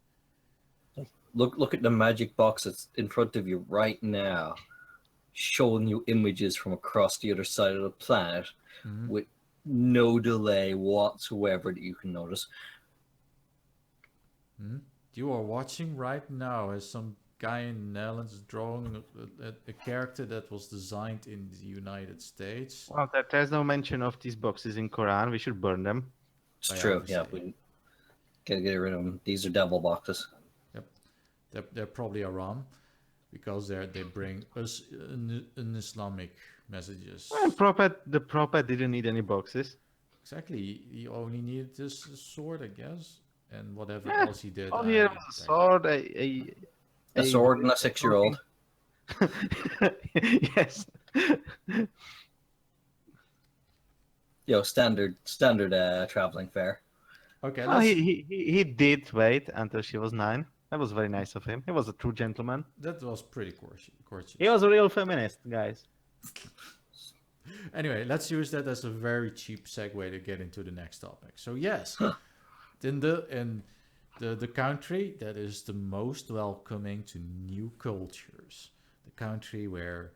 Look at the magic box that's in front of you right now, showing you images from across the other side of the planet with no delay whatsoever that you can notice. You are watching right now as some guy in the Netherlands is drawing a character that was designed in the United States. Well, there's no mention of these boxes in Quran. We should burn them. It's true. Yeah, we gotta get rid of them. These are devil boxes. Yep, they're probably Aram, because they bring us an Islamic messages. Well, the Prophet didn't need any boxes. Exactly, he only needed this sword, I guess, and whatever else he did. Oh, yeah, a sword, A sword and a 6-year-old. Yes. Standard traveling fare. Okay, Oh, he did wait until she was 9. That was very nice of him. He was a true gentleman. that was pretty courteous. He was a real feminist, guys. Anyway, let's use that as a very cheap segue to get into the next topic. So yes, in the country that is the most welcoming to new cultures, the country where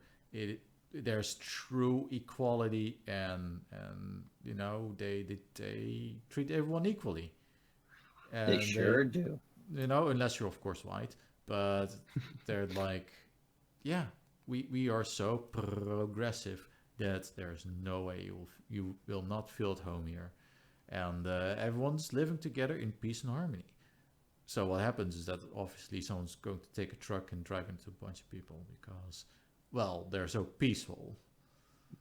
there's true equality and they treat everyone equally. And They sure do. Unless you're of course white, but they're like, yeah, we are so progressive that there's no way you will not feel at home here, and everyone's living together in peace and harmony. So what happens is that obviously someone's going to take a truck and drive into a bunch of people because, well, they're so peaceful.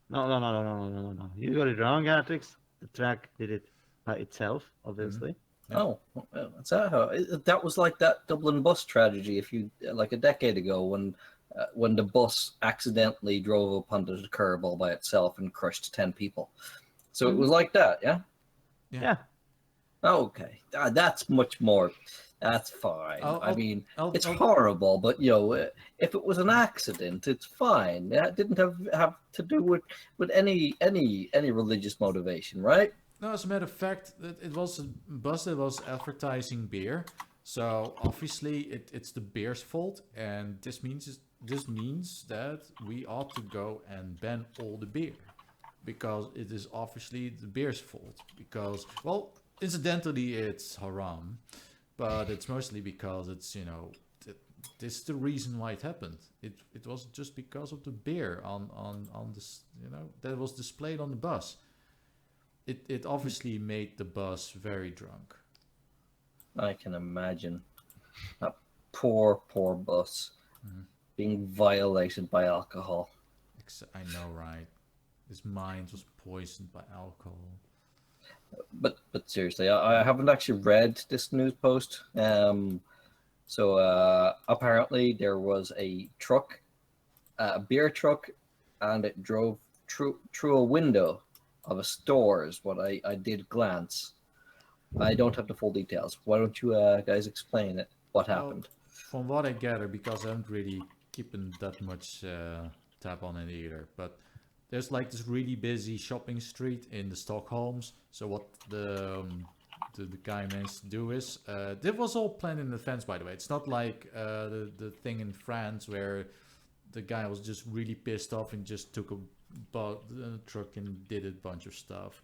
No. You got it wrong, Artrix. The truck did it by itself, obviously. Yeah. Oh, well, that's how that was like that Dublin bus tragedy like a decade ago when the bus accidentally drove up onto the curb all by itself and crushed 10 people. So it was like that, yeah? Yeah. Okay, that's much more That's fine. I mean, it's I'll- horrible, but you know, if it was an accident, it's fine. It didn't have to do with any religious motivation, right? No, as a matter of fact, it was a bus that was advertising beer. So obviously it's the beer's fault, and this means that we ought to go and ban all the beer, because it is obviously the beer's fault. Because, well, incidentally, it's haram, but it's mostly because it's, you know, this is the reason why it happened. It was just because of the beer on this, you know, that was displayed on the bus. It obviously made the bus very drunk. I can imagine that poor bus being violated by alcohol. I know, right? His mind was poisoned by alcohol. But seriously, I haven't actually read this news post. So apparently there was a truck, a beer truck, and it drove through a window of a store is what I did glance. I don't have the full details. Why don't you guys explain it? What happened? From what I gather, because I haven't really keeping that much tab on it either, but there's like this really busy shopping street in the Stockholms. So what the guy managed to do is, this was all planned in advance, by the way. It's not like the thing in France where the guy was just really pissed off and just took a truck and did a bunch of stuff.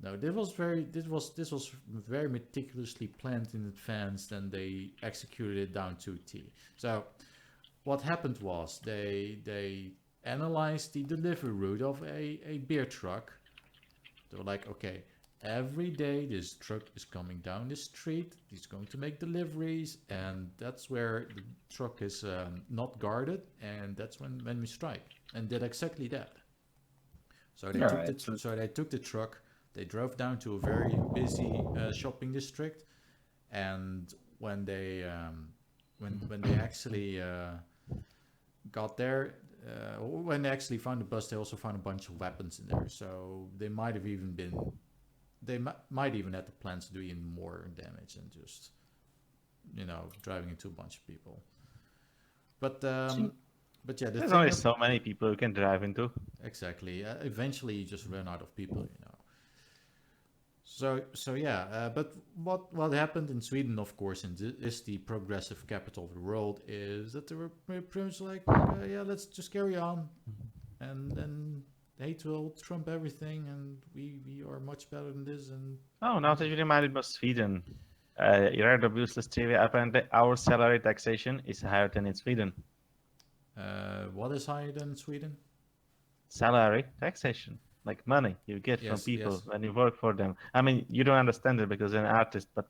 No, this was very meticulously planned in advance, and they executed it down to a T. So what happened was they analyzed the delivery route of a beer truck. They were like, okay, every day this truck is coming down the street, he's going to make deliveries, and that's where the truck is not guarded, and that's when we strike. And did exactly that. So they took the truck, they drove down to a very busy shopping district, and when they actually got there, when they actually found the bus, they also found a bunch of weapons in there. So they might have even been, might even had the plans to do even more damage than just, you know, driving into a bunch of people. But yeah, there's only so many people you can drive into. Exactly. Eventually, you just run out of people, you know. So yeah. But what happened in Sweden, of course, and is the progressive capital of the world, is that they were pretty much like, yeah, let's just carry on, and then hate will trump everything, and we are much better than this. And now that you reminded me of Sweden, Irreducible trivia. Apparently, our salary taxation is higher than in Sweden. what is higher than Sweden? Salary taxation, like money you get from people when you work for them. I mean, you don't understand it because you're an artist, but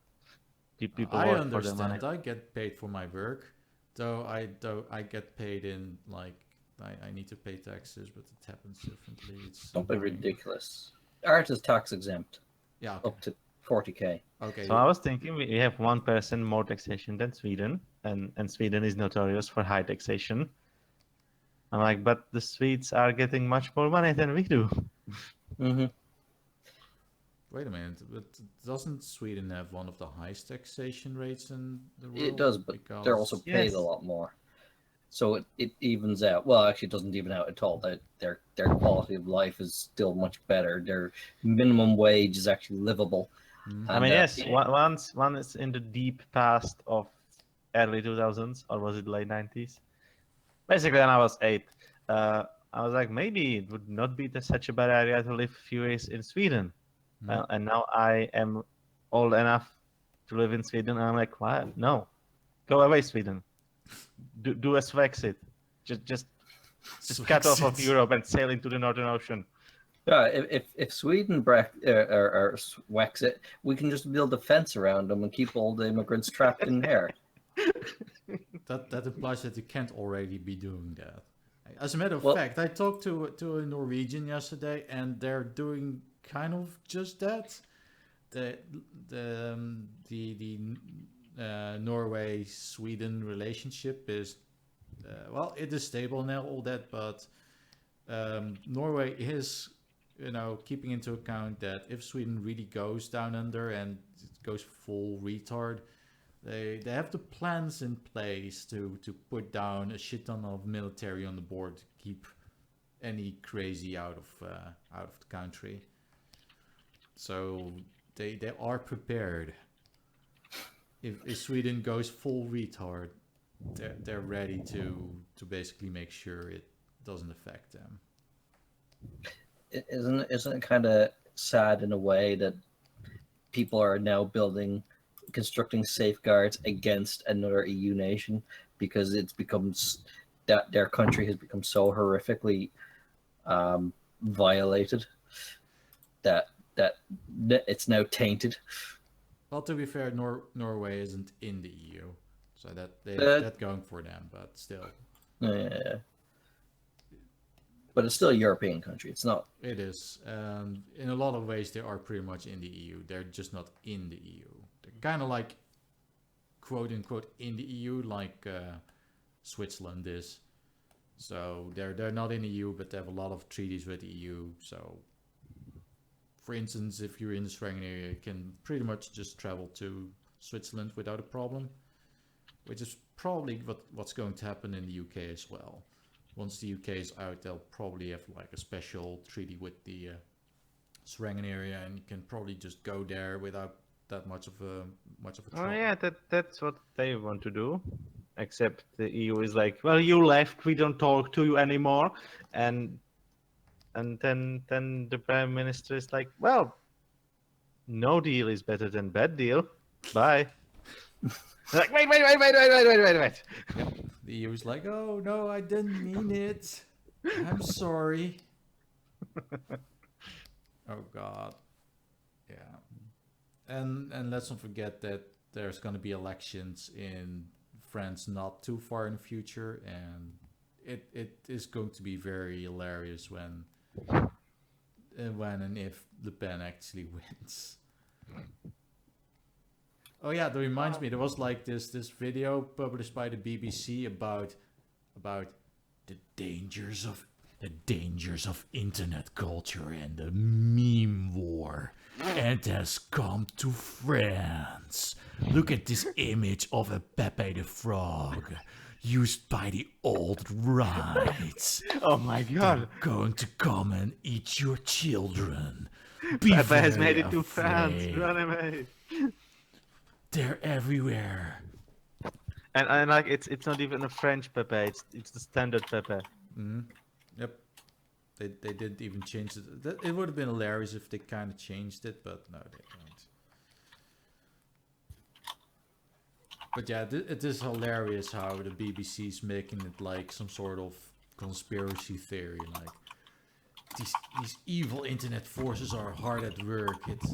people I work for the money. understand. I get paid for my work, though I get paid in like I need to pay taxes, but it happens differently. It's Don't be ridiculous. Art is tax exempt. Yeah. Okay. Up to 40K. Okay. So I was thinking we have 1% more taxation than Sweden, and Sweden is notorious for high taxation. I'm like, but the Swedes are getting much more money than we do. Mm-hmm. Wait a minute, but doesn't Sweden have one of the highest taxation rates in the world? It does, but they're also paid a lot more. So it evens out. Well, actually, it doesn't even out at all. Their quality of life is still much better. Their minimum wage is actually livable. Mm-hmm. I mean, yes, one is in the deep past of early 2000s, or was it late 90s? Basically, when I was 8, I was like, maybe it would not be such a bad idea to live a few years in Sweden. Mm-hmm. And now I am old enough to live in Sweden, and I'm like, what? No, go away, Sweden. Do a Swexit. Just cut off of Europe and sail into the Northern Ocean. Yeah, if Sweden or Swexit, we can just build a fence around them and keep all the immigrants trapped in there. That implies that you can't already be doing that. As a matter of fact, I talked to a Norwegian yesterday, and they're doing kind of just that. The Norway-Sweden relationship is well, it is stable now, all that, but Norway is, you know, keeping into account that if Sweden really goes down under and it goes full retard, They have the plans in place to put down a shit ton of military on the board to keep any crazy out of the country. So they are prepared. If Sweden goes full retard, they're ready to basically make sure it doesn't affect them. Isn't it kind of sad in a way that people are now constructing safeguards against another EU nation because it's becomes that their country has become so horrifically violated that it's now tainted. Well, to be fair, Norway isn't in the EU, so they have that going for them. But still, Yeah. But it's still a European country. It's not. it is. In a lot of ways, they are pretty much in the EU. They're just not in the EU. They're kind of like, quote unquote, in the EU, like Switzerland is. So they're not in the EU, but they have a lot of treaties with the EU. So, for instance, if you're in the Schengen area, you can pretty much just travel to Switzerland without a problem, which is probably what's going to happen in the UK as well. Once the UK is out, they'll probably have like a special treaty with the Schengen area, and you can probably just go there without that much of a trouble. Oh yeah, that's what they want to do. Except the EU is like, well, you left, we don't talk to you anymore, and then the Prime Minister is like, well, no deal is better than bad deal. Bye. Like, wait. Yep. The EU is like, oh no, I didn't mean it. I'm sorry. Oh god. Yeah. And let's not forget that there's going to be elections in France not too far in the future, and it is going to be very hilarious when and if Le Pen actually wins. Oh yeah, that reminds me, there was like this video published by the BBC about the dangers of internet culture and the meme war. And it has come to France. Look at this image of a Pepe the Frog used by the alt-right. Oh my god. They're going to come and eat your children. Pepe has made it to France. afraid. Run away. They're everywhere. And like it's not even a French Pepe, it's the standard Pepe. Mm-hmm. Yep. They didn't even change it. It would have been hilarious if they kind of changed it, but no, they don't. But yeah, it is hilarious how the BBC is making it like some sort of conspiracy theory. Like these evil internet forces are hard at work. It's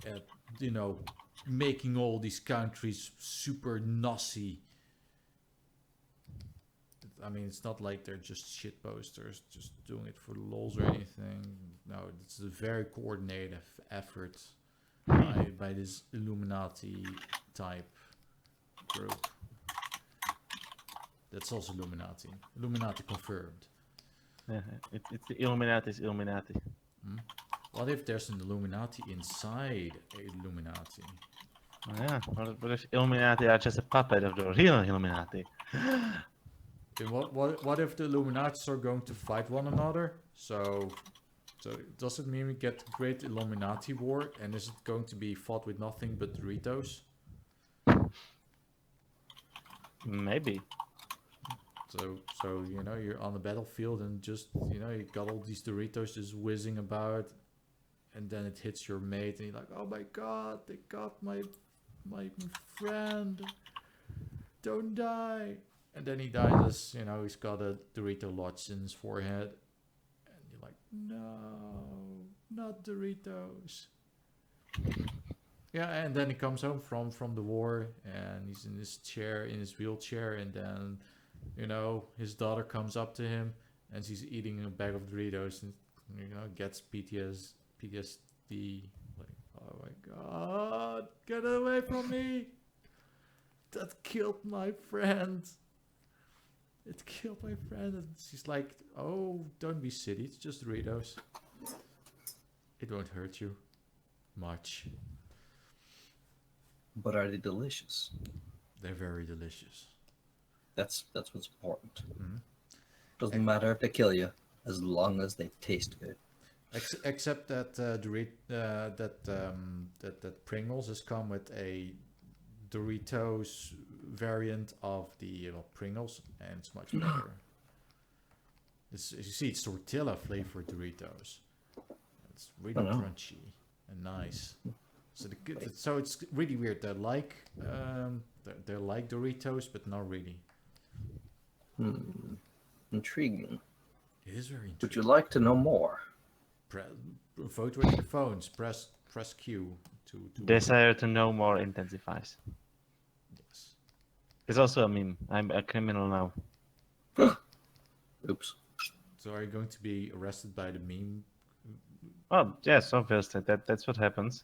at you know, making all these countries super Nazi. I mean, it's not like they're just shit posters, just doing it for the lols or anything. No, it's a very coordinated effort by this Illuminati type group. That's also Illuminati. Illuminati confirmed. Yeah, it's the Illuminati's Illuminati. Hmm? What if there's an Illuminati inside a Illuminati? Oh, yeah, what if Illuminati are just a puppet of the real Illuminati? Okay, what if the Illuminatis are going to fight one another? So does it mean we get Great Illuminati War? And is it going to be fought with nothing but Doritos? Maybe. So you know, you're on the battlefield and just, you know, you got all these Doritos just whizzing about, and then it hits your mate and you're like, oh my god, they got my friend, don't die. And then he dies as, you know, he's got a Dorito lodged in his forehead, and you're like, no, not Doritos. Yeah, and then he comes home from the war, and he's in his chair, in his wheelchair, and then, you know, his daughter comes up to him, and she's eating a bag of Doritos, and, you know, gets PTSD. Like, oh my god, get away from me! That killed my friend. It killed my friend. And she's like, oh, don't be silly. It's just Doritos. It won't hurt you much. But are they delicious? They're very delicious. That's what's important. Mhm. Doesn't matter if they kill you, as long as they taste good. Except that that Pringles has come with a Doritos variant of the Pringles, and it's much better. You see, it's tortilla flavored Doritos. It's really Oh, no. crunchy and nice. So it's really weird. They're like Doritos, but not really. Intriguing. It is very Would you intriguing. like to know more? Vote with your phones. Press Q to Desire to know more intensifies. yes. It's also a meme. I'm a criminal now. Oops. So are you going to be arrested by the meme? Oh yes, obviously that's what happens.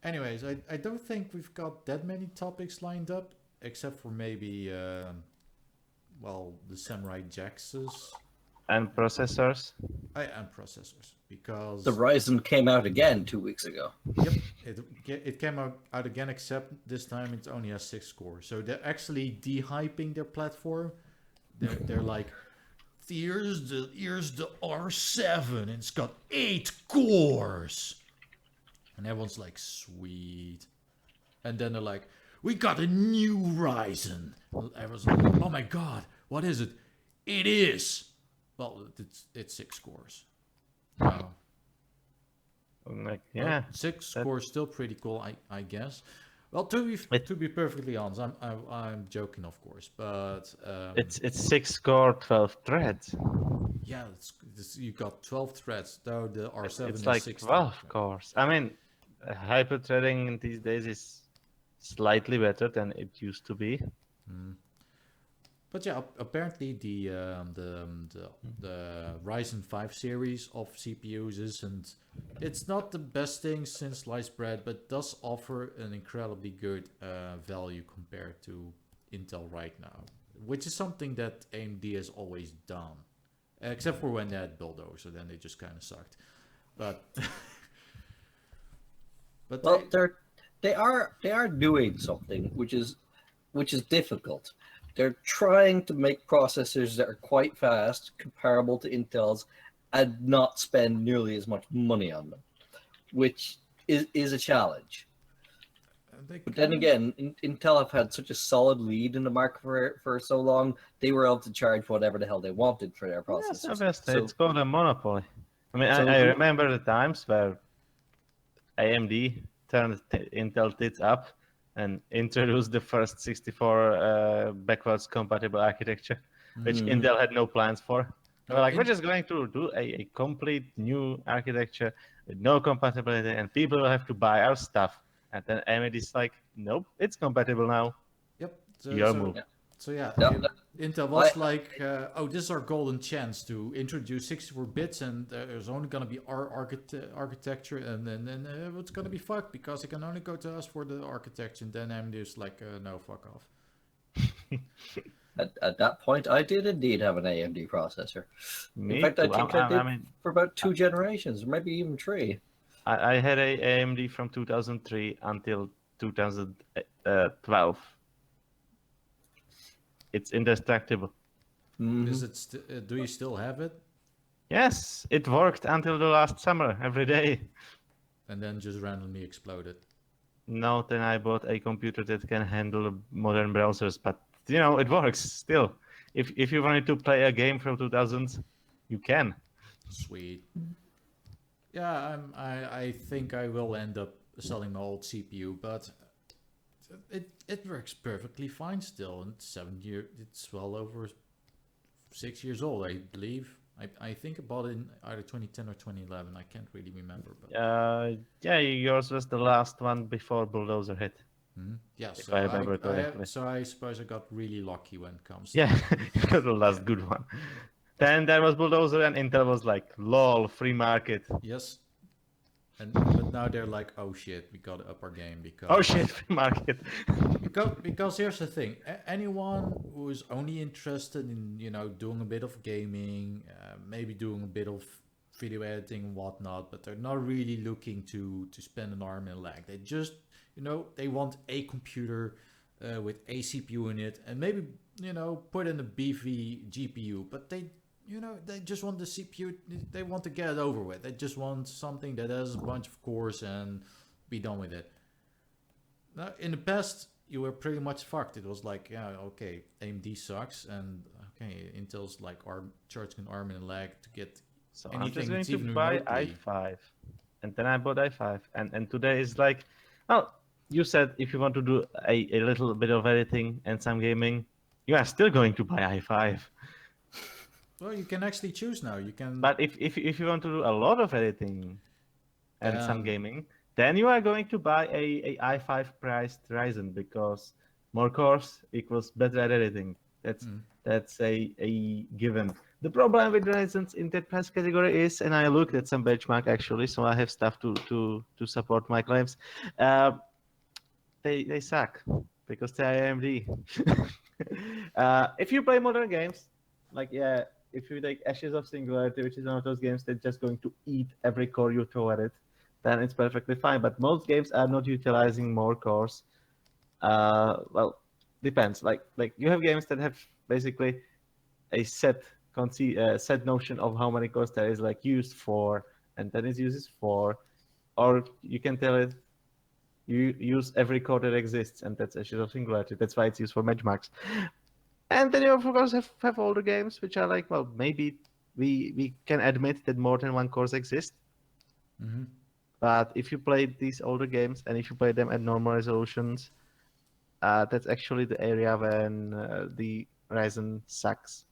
Anyways, I don't think we've got that many topics lined up, except for maybe the Samurai Jaxes And processors. and processors, because The Ryzen came out again 2 weeks ago. yep, it came out again, except this time it only has 6 cores. So they're actually de-hyping their platform. They're like, here's the R7, and it's got 8 cores. And everyone's like, sweet. And then they're like, we got a new Ryzen. Everyone's like, oh my god, what is it? It is. Well, it's 6 cores. Wow. Like, Well, yeah. 6 that- cores still pretty cool, I guess. Well, to be perfectly honest, I'm joking, of course, but It's 6 core 12 threads. yeah, you got 12 threads, though the R7 It's is like 16. 12 cores. I mean, hyper-threading these days is slightly better than it used to be. But yeah, apparently the Ryzen 5 series of CPUs it's not the best thing since sliced bread, but does offer an incredibly good value compared to Intel right now, which is something that AMD has always done, except for when they had Bulldozer, then they just kind of sucked. But Well, they are doing something which is difficult. They're trying to make processors that are quite fast, comparable to Intel's, and not spend nearly as much money on them, which is a challenge. But then again, Intel have had such a solid lead in the market for so long, they were able to charge whatever the hell they wanted for their Yes, processors. obviously, So- it's called a monopoly. I mean, So I who- remember the times where AMD turned Intel tits up and introduced the first 64 backwards compatible architecture, which Intel had no plans for. They were like, we're just going to do a complete new architecture with no compatibility, and people will have to buy our stuff. And then AMD is like, nope, it's compatible now. Yep. Your move. So yeah, Yeah. Intel was like, oh, this is our golden chance to introduce 64 bits, and there's only gonna be our architecture, and then it's gonna be fucked because it can only go to us for the architecture. And then AMD is like, no, fuck off. At that point, I did indeed have an AMD processor. Me In fact, I too. think I did I mean, for about 2 generations, maybe even 3. I had a AMD from 2003 until 2012. It's indestructible. Is it? Do you still have it? Yes, it worked until the last summer every day. And then just randomly exploded. No, then I bought a computer that can handle modern browsers, but you know it works still. If you wanted to play a game from 2000s, you can. Sweet. Yeah, I think I will end up selling my old CPU, but it works perfectly fine still. And it's well over 6 years old, I believe. I think I bought it in either 2010 or 2011. I can't really remember. But Yeah, yours was the last one before Bulldozer hit. yeah, If so I remember correctly. so I suppose I got really lucky when it comes to Yeah, the last good one. Then there was Bulldozer, and Intel was like, "Lol, free market." yes. But now they're like, oh shit, we gotta up our game because Oh shit, free market. because here's the thing: anyone who is only interested in doing a bit of gaming, maybe doing a bit of video editing and whatnot, but they're not really looking to spend an arm and a leg. They just, they want a computer with a CPU in it, and maybe, put in a beefy GPU, but they just want the CPU. They want to get it over with. They just want something that has a bunch of cores and be done with it. Now, in the past, you were pretty much fucked. It was like, yeah, okay, AMD sucks, and okay, Intel's like charging an arm and a leg to get So I'm anything just going that's to even buy remotely. i5, and then I bought i5, and today is like, well, you said if you want to do a little bit of editing and some gaming, you are still going to buy i5. Well, you can actually choose now. You can. But if you want to do a lot of editing and some Then gaming, then you are going to buy a i5 priced Ryzen, because more cores equals better at editing. That's a given. The problem with Ryzens in that price category is, and I looked at some benchmark actually, so I have stuff to support my claims. They suck because they are AMD. If you play modern games, like if you take Ashes of Singularity, which is one of those games that's just going to eat every core you throw at it, then it's perfectly fine. But most games are not utilizing more cores. Well, depends. Like you have games that have basically a set notion of how many cores there is like used for, and then it uses for, or you can tell it you use every core that exists, and that's Ashes of Singularity. That's why it's used for benchmarks. And then you of course have older games which are like, well, maybe we can admit that more than one cores exist. But if you play these older games and if you play them at normal resolutions, that's actually the area when the Ryzen sucks,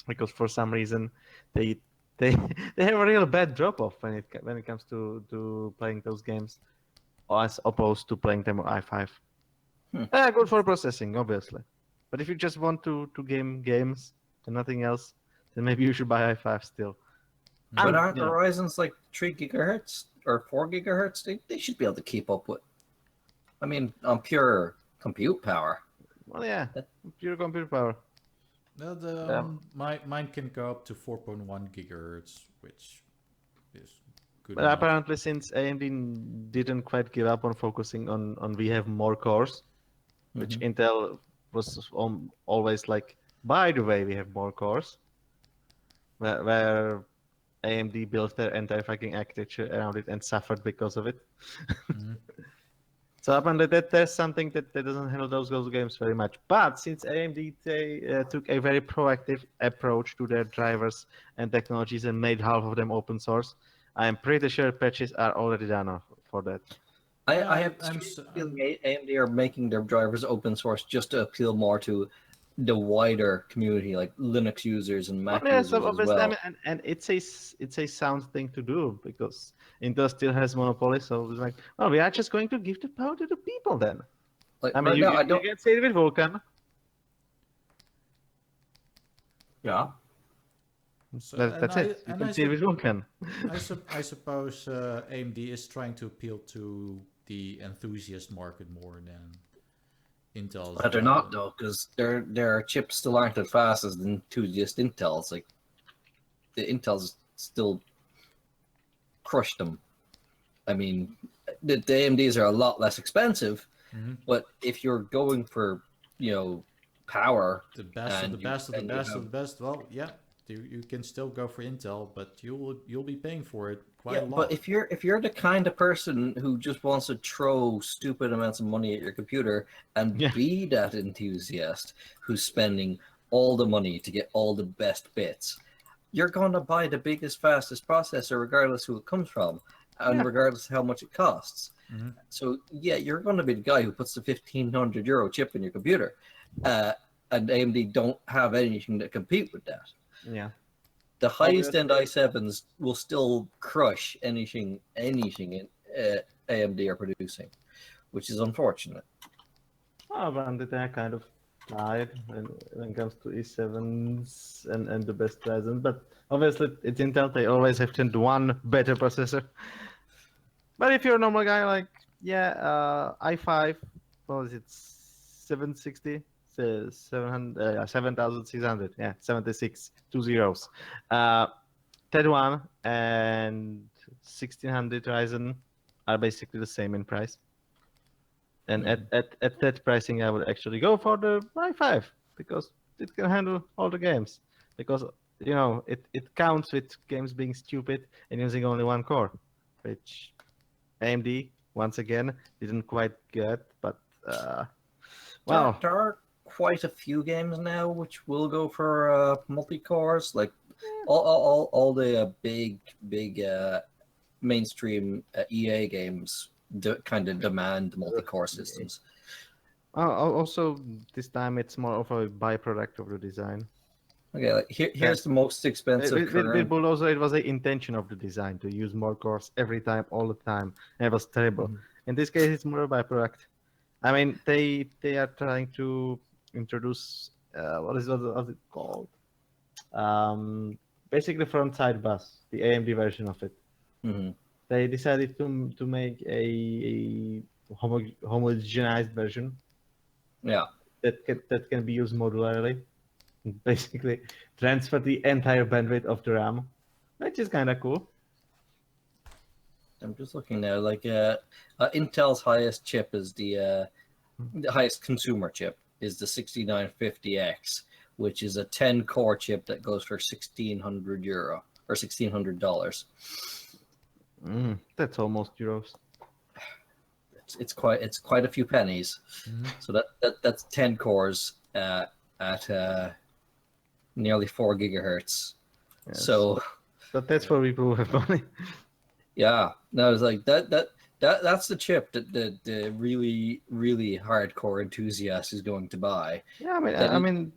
because for some reason they they have a real bad drop off when it comes to playing those games, as opposed to playing them on i5. Good for processing, obviously. But if you just want to game games and nothing else, then maybe you should buy i5 still. But aren't the Ryzen's like 3 gigahertz or 4 gigahertz? They should be able to keep up with. I mean, on pure compute power. Well, yeah, pure computer power. No, mine can go up to 4.1 gigahertz, which is good But enough. apparently, since AMD didn't quite give up on focusing on we have more cores, which Intel was always like, by the way, we have more cores, where AMD built their entire fucking architecture around it and suffered because of it. So apparently there's something that doesn't handle those games very much. But since AMD took a very proactive approach to their drivers and technologies and made half of them open source, I am pretty sure patches are already done for that. I have a feeling AMD are making their drivers open source just to appeal more to the wider community, like Linux users and Mac users as well. I mean, and it's a sound thing to do, because Intel still has monopoly. So it's like, well, we are just going to give the power to the people then. Like, I mean, right you get say it with Vulkan. Yeah. So, That's it. You can see it with Vulkan. I suppose AMD is trying to appeal to the enthusiast market more than Intel's. But they're not, though, because their chips still aren't as fast as the enthusiast Intel's. Like, the Intel's still crushed them. I mean, the AMDs are a lot less expensive, but if you're going for, power, the best of the best of the best of the best, well, yeah, you can still go for Intel, but you'll be paying for it quite a lot. But if you're the kind of person who just wants to throw stupid amounts of money at your computer and be that enthusiast who's spending all the money to get all the best bits, you're going to buy the biggest, fastest processor regardless who it comes from and regardless of how much it costs. So you're going to be the guy who puts the €1,500 chip in your computer, and AMD don't have anything to compete with that. Yeah. The highest end i7s will still crush anything AMD are producing, which is unfortunate. Oh, but they are kind of tied when it comes to i7s and the best Ryzen. But obviously, it's Intel. They always have one better processor. But if you're a normal guy, like, i5, what was it, 760? 7,600, 76, 2 zeros. 10 that one and 1600 Ryzen are basically the same in price. And at that pricing, I would actually go for the i5 because it can handle all the games. Because it counts with games being stupid and using only one core, which AMD once again didn't quite get. But wow, There are quite a few games now which will go for multi-cores. Like all the big mainstream EA games kind of demand multi-core systems. also this time it's more of a byproduct of the design. Okay, like here's the most expensive With current. Bulldozer, it was the intention of the design to use more cores every time, all the time, and it was terrible. In this case, it's more a byproduct. I mean, they are trying to introduce what is it called? Basically, front side bus, the AMD version of it. Mhm. They decided to make a homogenized version Yeah, that can be used modularly. Basically, transfer the entire bandwidth of the RAM, which is kind of cool. I'm just looking now. Like Intel's highest chip is the highest consumer chip is the 6950X, which is a 10-core chip that goes for €1,600 or $1,600. That's almost euros. It's quite a few pennies. So that's 10 cores at nearly 4 gigahertz. Yes. So But that's for people who have money. yeah, no, it's like that's the chip that the really hardcore enthusiast is going to buy. Yeah,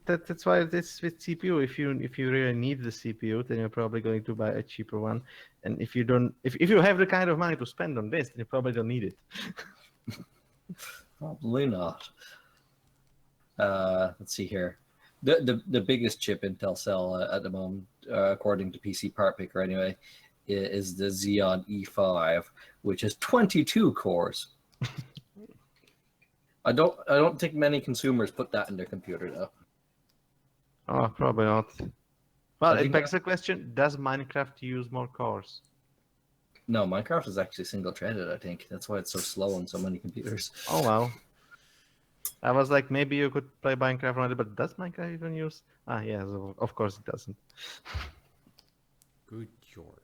that's why it's with CPU. If you really need the CPU, then you're probably going to buy a cheaper one. And if you don't, if you have the kind of money to spend on this, then you probably don't need it. Probably not. Let's see here. The biggest chip Intel sell at the moment, according to PC Part Picker anyway, is the Xeon E5, which has 22 cores. I don't think many consumers put that in their computer though. Oh, probably not. Well, I it think begs the question: does Minecraft use more cores? No, Minecraft is actually single-threaded, I think. That's why it's so slow on so many computers. Oh well. I was like, maybe you could play Minecraft on it, but does Minecraft even use? Yes, of course it doesn't. Good job.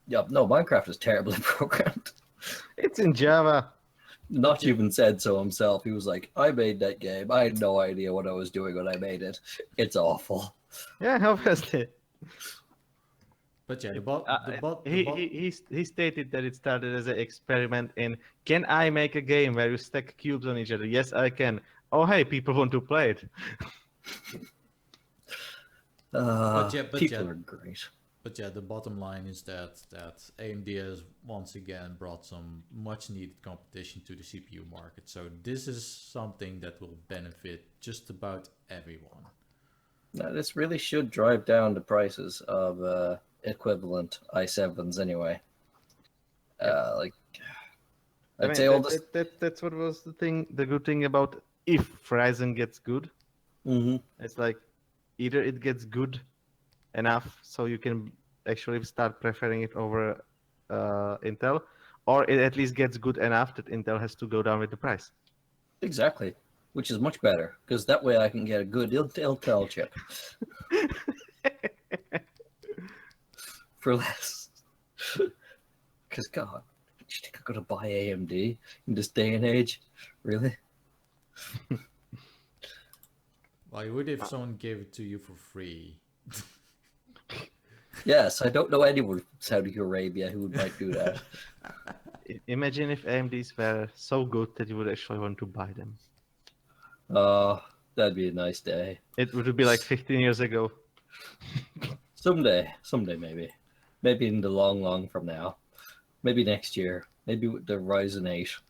Yep, no, Minecraft is terribly programmed. It's in Java. Not even said so himself. He was like, I made that game. I had no idea what I was doing when I made it. It's awful. Yeah, obviously. But yeah, He stated that it started as an experiment in, can I make a game where you stack cubes on each other? Yes, I can. Oh, hey, people want to play it. People are great. But yeah, the bottom line is that AMD has once again brought some much needed competition to the CPU market. So this is something that will benefit just about everyone. Now, this really should drive down the prices of equivalent i7s anyway. That's what was the good thing about if Ryzen gets good. Mm-hmm. It's like either it gets good enough so you can actually start preferring it over Intel, or it at least gets good enough that Intel has to go down with the price. Exactly, which is much better because that way I can get a good Intel chip for less. Because God, do you think I'm gonna buy AMD in this day and age? Really? Well, you would if someone gave it to you for free. Yes, I don't know anyone from Saudi Arabia who might do that. Imagine if AMDs were so good that you would actually want to buy them. Oh, that'd be a nice day. It would be like 15 years ago. Someday maybe in the long from now, maybe next year, maybe with the Ryzen 8.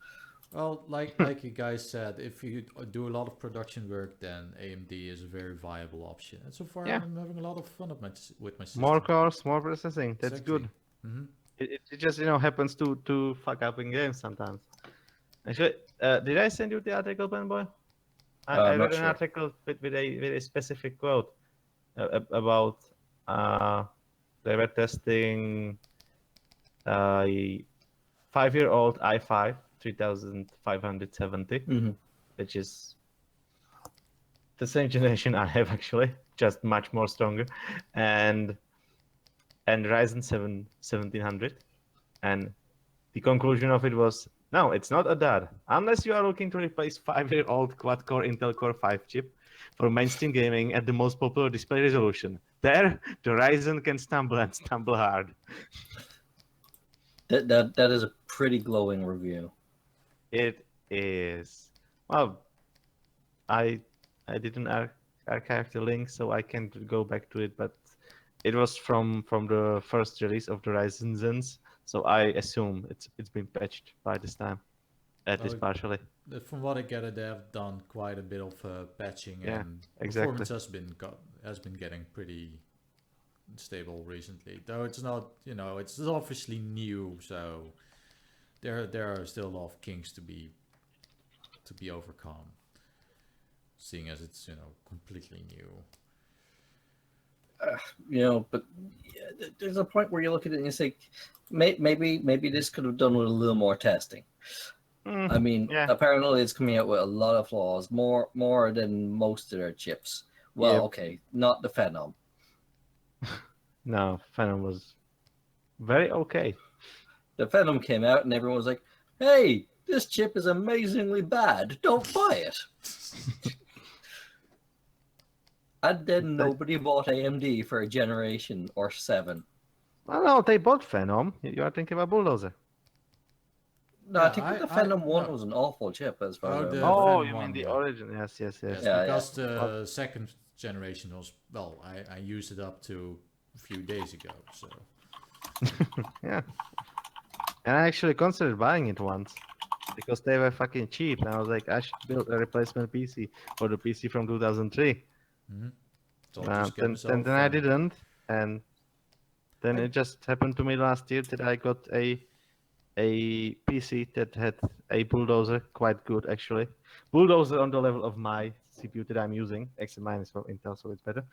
Well, like you guys said, if you do a lot of production work, then AMD is a very viable option. And so far, Yeah. I'm having a lot of fun with my system. More cores, more processing. That's Exactly. good. Mm-hmm. It just happens to fuck up in games sometimes. Actually, did I send you the article, Panboy? I I'm not read an sure. article with a specific quote about They were testing a 5-year-old i5 3570, which is the same generation I have actually, just much more stronger, and Ryzen 7 1700. And the conclusion of it was, no, it's not a dud. Unless you are looking to replace 5-year-old quad-core Intel Core 5 chip for mainstream gaming at the most popular display resolution. There, the Ryzen can stumble and stumble hard. That is a pretty glowing review. It is. Well, I didn't archive the link, so I can't go back to it, but it was from the first release of the Ryzen Zens, so I assume it's been patched by this time, at least partially. From what I gather, they have done quite a bit of patching, Yeah, and exactly. performance has been getting pretty stable recently. Though it's not, it's obviously new, so there are still a lot of kinks to be overcome. Seeing as it's completely new. But there's a point where you look at it and you say, maybe this could have done with a little more testing. I mean, apparently it's coming out with a lot of flaws, more than most of their chips. Well, okay, not the Phenom. No, Phenom was very okay. The Phenom came out and everyone was like, hey, this chip is amazingly bad. Don't buy it. And then nobody bought AMD for a generation or 7. Well, no, they bought Phenom. You are thinking about Bulldozer. No, I think the Phenom 1 was an awful chip as far as I remember. Oh, Phenom you mean 1, the yeah. origin? Yes. Because the second generation was, well, I used it up to a few days ago, so. Yeah. And I actually considered buying it once because they were fucking cheap. And I was like, I should build a replacement PC for the PC from 2003. So then I didn't, and then it just happened to me last year that I got a PC that had a Bulldozer, quite good actually. Bulldozer on the level of my CPU that I'm using, except mine is from Intel, so it's better.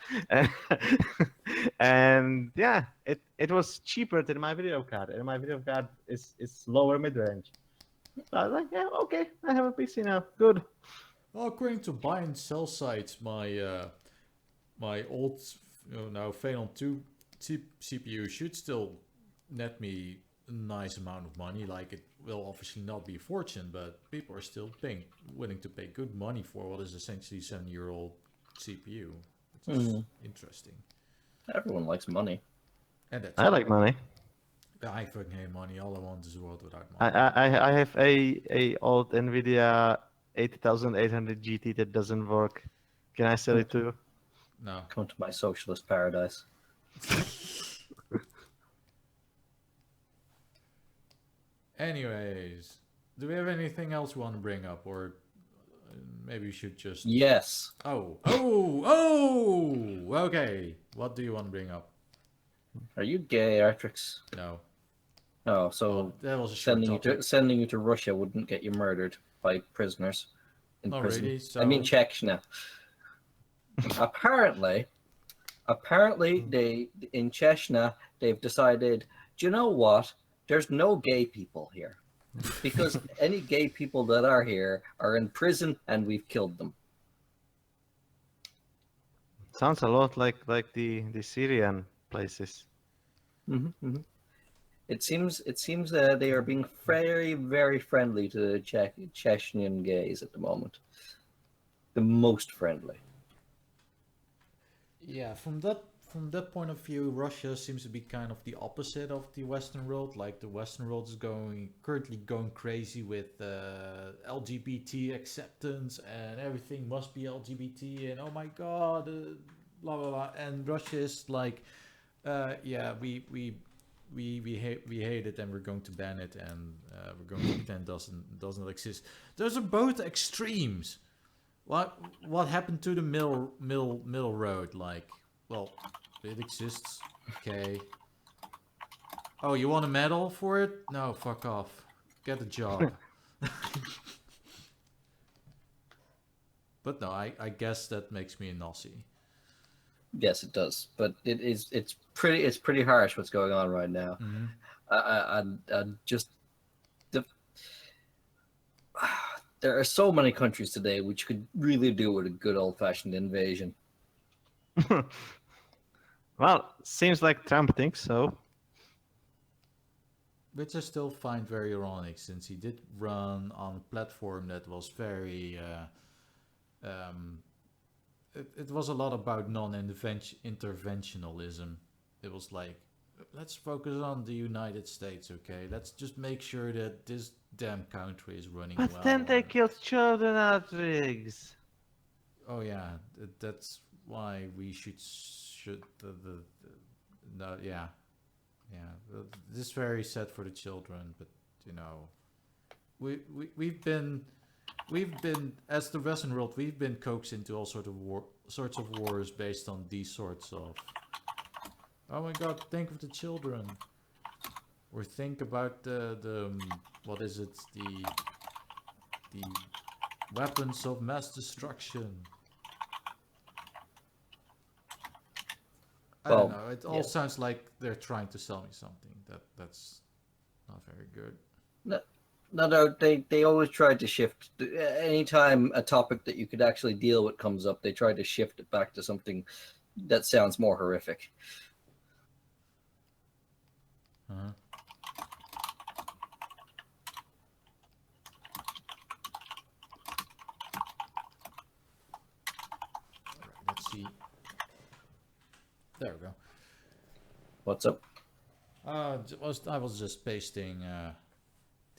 And yeah, it was cheaper than my video card, and my video card is lower mid-range. So I was like, yeah, okay, I have a PC now, good. Well, according to buy and sell sites, my my old now Phenom 2 CPU should still net me a nice amount of money. Like, it will obviously not be a fortune, but people are still willing to pay good money for what is essentially a 7-year-old CPU. It's interesting. Everyone likes money. And that's I like money. I fucking hate money. All I want is a world without money. I have a old NVIDIA 8800 GT that doesn't work. Can I sell it to you? No. Come to my socialist paradise. Anyways, do we have anything else we want to bring up, or maybe we should just... Yes. Oh! Okay. What do you want to bring up? Are you gay, Artrix? No. Oh, so that was a short sending you to Russia wouldn't get you murdered by prisoners in prison. Really? So... I mean Chechnya. Apparently, they in Chechnya they've decided, do you know what? There's no gay people here, because any gay people that are here are in prison and we've killed them. Sounds a lot like the Syrian places. It seems they are being very, very friendly to the Chechnyan gays at the moment. The most friendly. Yeah, from that point of view, Russia seems to be kind of the opposite of the Western world. Like, the Western world is currently going crazy with LGBT acceptance, and everything must be LGBT, and oh my god, blah blah blah. And Russia is like, yeah, we hate it, and we're going to ban it, and we're going to pretend it doesn't exist. Those are both extremes. What happened to the middle road? Like, well, it exists. Okay. Oh, you want a medal for it? No, fuck off. Get a job. But no, I guess that makes me a Nazi. Yes, it does, but it's pretty harsh what's going on right now. Mm-hmm. I just the there are so many countries today which could really do with a good old-fashioned invasion. Well, seems like Trump thinks so. Which I still find very ironic, since he did run on a platform that was very. It was a lot about non-interventionalism. It was like, let's focus on the United States, okay? Let's just make sure that this damn country is running But well. then they killed children, Artrix. Oh yeah, that's why we should no, yeah, yeah. This is very sad for the children, but you know, we've been as the Western world, we've been coaxed into all sorts of wars based on these sorts of. Oh my God! Think of the children, or think about the what is it, the weapons of mass destruction. I don't Well, know. It all yeah. sounds like they're trying to sell me something. That's not very good. No, they always try to shift. Anytime a topic that you could actually deal with comes up, they try to shift it back to something that sounds more horrific. Huh? All right, let's see. There we go. What's up? I was just pasting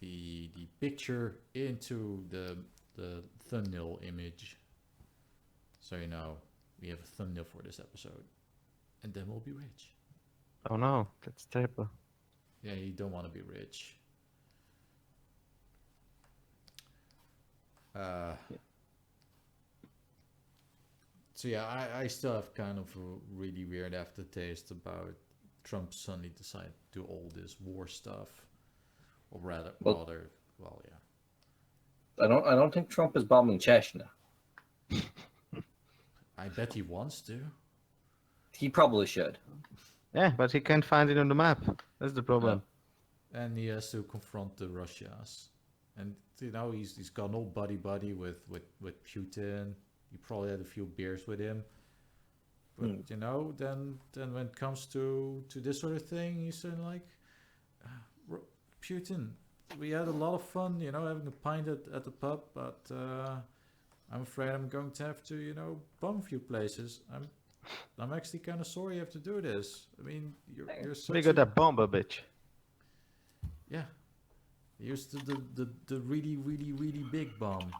the picture into the thumbnail image, so you know we have a thumbnail for this episode, and then we'll be rich. Oh no, that's terrible. Yeah, you don't want to be rich. Uh, so yeah, I still have kind of a really weird aftertaste about Trump suddenly decided to do all this war stuff, or Well, well, yeah. I don't think Trump is bombing Chechnya. I bet he wants to. He probably should. Yeah, but he can't find it on the map. That's the problem. And he has to confront the Russias. And you know, he's gone all buddy with Putin. He probably had a few beers with him. But you know, then when it comes to this sort of thing, he's saying like, Putin, we had a lot of fun, you know, having a pint at the pub, but I'm afraid I'm going to have to, you know, bomb a few places. I'm actually kind of sorry you have to do this. I mean, you're such We got that bomber, bitch. yeah. He used the really really big bomb,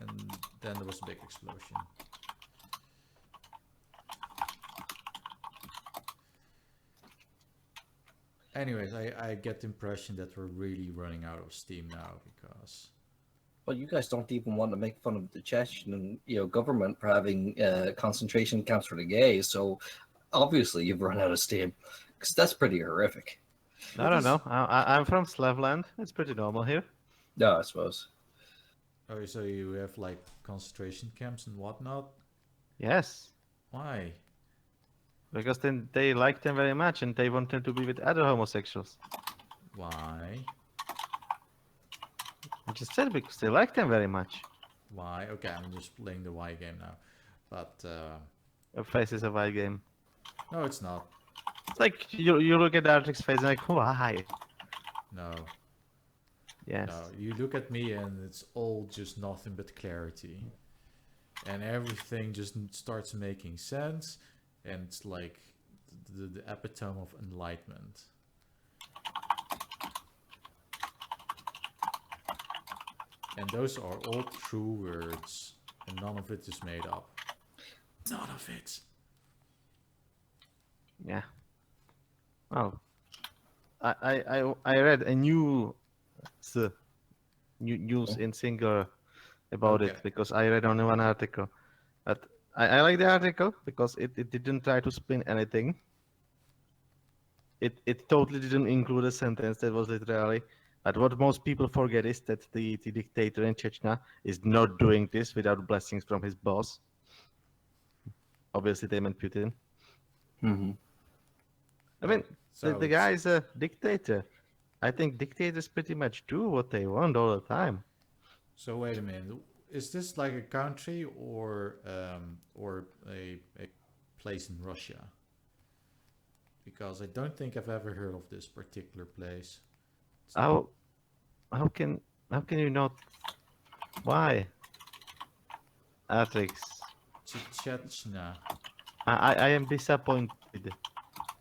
and then there was a big explosion. Anyways, I get the impression that we're really running out of steam now because. Well, you guys don't even want to make fun of the Chechen, government for having concentration camps for the gays. So obviously you've run out of steam, because that's pretty horrific. I don't know. I'm from Slavland. It's pretty normal here. No, I suppose. Oh, so you have like concentration camps and whatnot? Yes, Why? because then they like them very much and they want them to be with other homosexuals. Why? I just said because they like them very much. Why? Okay, I'm just playing the why game now. But Your face is a wild game. no, it's not. It's like you look at Artrix's face and like, why? No. Yes. No, you look at me and it's all just nothing but clarity. And everything just starts making sense. And it's like the epitome of enlightenment. And those are all true words. And none of it is made up. None of it. Yeah. Oh. I read a new news in Singular about it because I read only one article. But I like the article because it didn't try to spin anything. It totally didn't include a sentence that was literally. But what most people forget is that the dictator in Chechnya is not doing this without blessings from his boss. obviously they meant Putin. Mm-hmm. I mean, So the guy is a dictator. I think dictators pretty much do what they want all the time. So wait a minute. Is this like a country or a place in Russia? Because I don't think I've ever heard of this particular place. How how can you not? Why? Artrix. Chechnya. I am disappointed.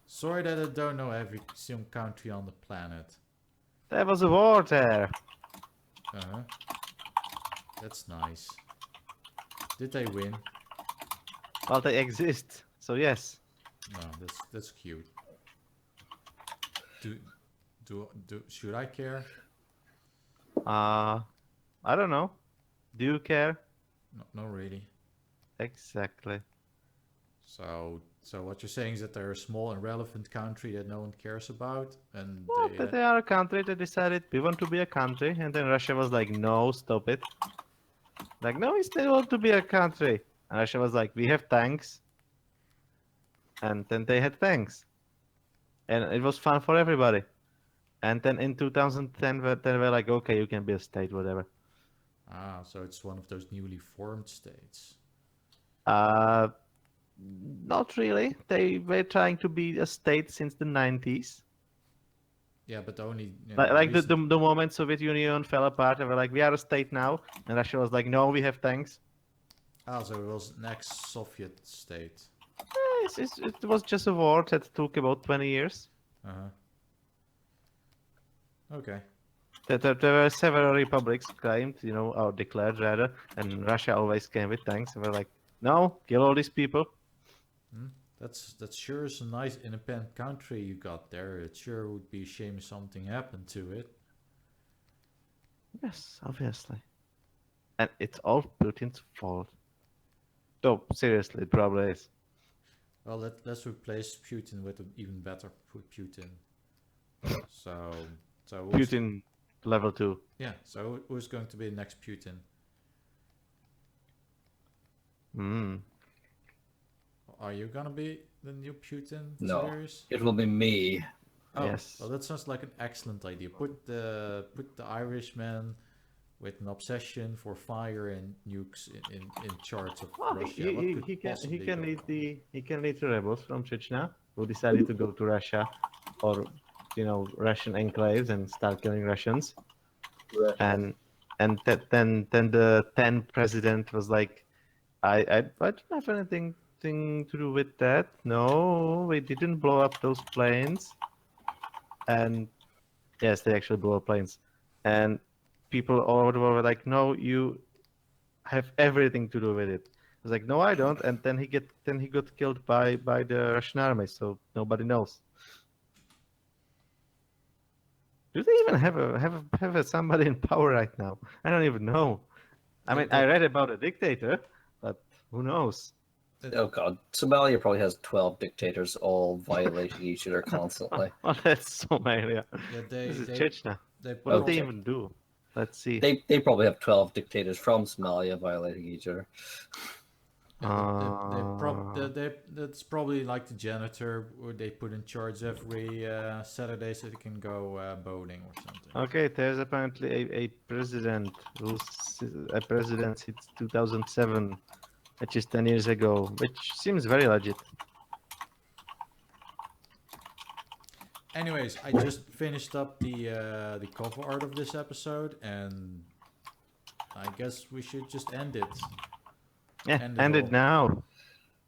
Sorry that I don't know every single country on the planet. There was a war there. Uh-huh. That's nice. Did they win? Well, they exist. So yes. No, that's cute. Should I care? I don't know. Do you care? No, not really. Exactly. So what you're saying is that they're a small and relevant country that no one cares about, and Well, they are a country that decided we want to be a country, and then Russia was like, no, stop it. Like, no, we still want to be a country. And Russia was like, we have tanks. And then they had tanks. And it was fun for everybody. And then in 2010, they were like, okay, you can be a state, whatever. so it's one of those newly formed states. Not really. They were trying to be a state since the 90s. Yeah, but only Like recent- the moment Soviet Union fell apart, they were like, we are a state now. And Russia was like, no, we have tanks. so it was an ex-Soviet state. Yes, it was just a war that took about 20 years. Uh-huh. Okay. There were several republics claimed, or declared rather, and Russia always came with tanks. And we're like, no, kill all these people. That sure is a nice independent country you got there. It sure would be a shame if something happened to it. Yes, obviously. And it's all Putin's fault. Though, seriously, it probably is. Well, let's replace Putin with an even better Putin. So Putin level 2. Yeah. So who's going to be the next Putin? Are you gonna be the new Putin? No, Xaverius? it will be me. Oh, Yes. well, that sounds like an excellent idea. Put the Irishman with an obsession for fire and nukes in charge of Well, Russia. What could he possibly can go lead the rebels from Chechnya who decided to go to Russia, or Russian enclaves and start killing Russians. And then the 10th president was like, I don't have anything to do with that. No, we didn't blow up those planes. And yes, they actually blew up planes. And people all over the world were like, no, you have everything to do with it. I was like, no, I don't. And then he got killed by the Russian army, so nobody knows. Do they even have somebody in power right now? I don't even know. I mean, I read about a dictator, but who knows? Oh god, Somalia probably has 12 dictators all violating each other constantly. Well, that's Somalia. Yeah, This is Chechnya. they What do they Okay. even do? Let's see. They probably have 12 dictators from Somalia violating each other. that's probably like the janitor who they put in charge every Saturday so they can go bowling or something. Okay, there's apparently a president who's a president since 2007, which is 10 years ago, which seems very legit. Anyways, I just finished up the cover art of this episode, and I guess we should just end it. Yeah, End it end it all. now.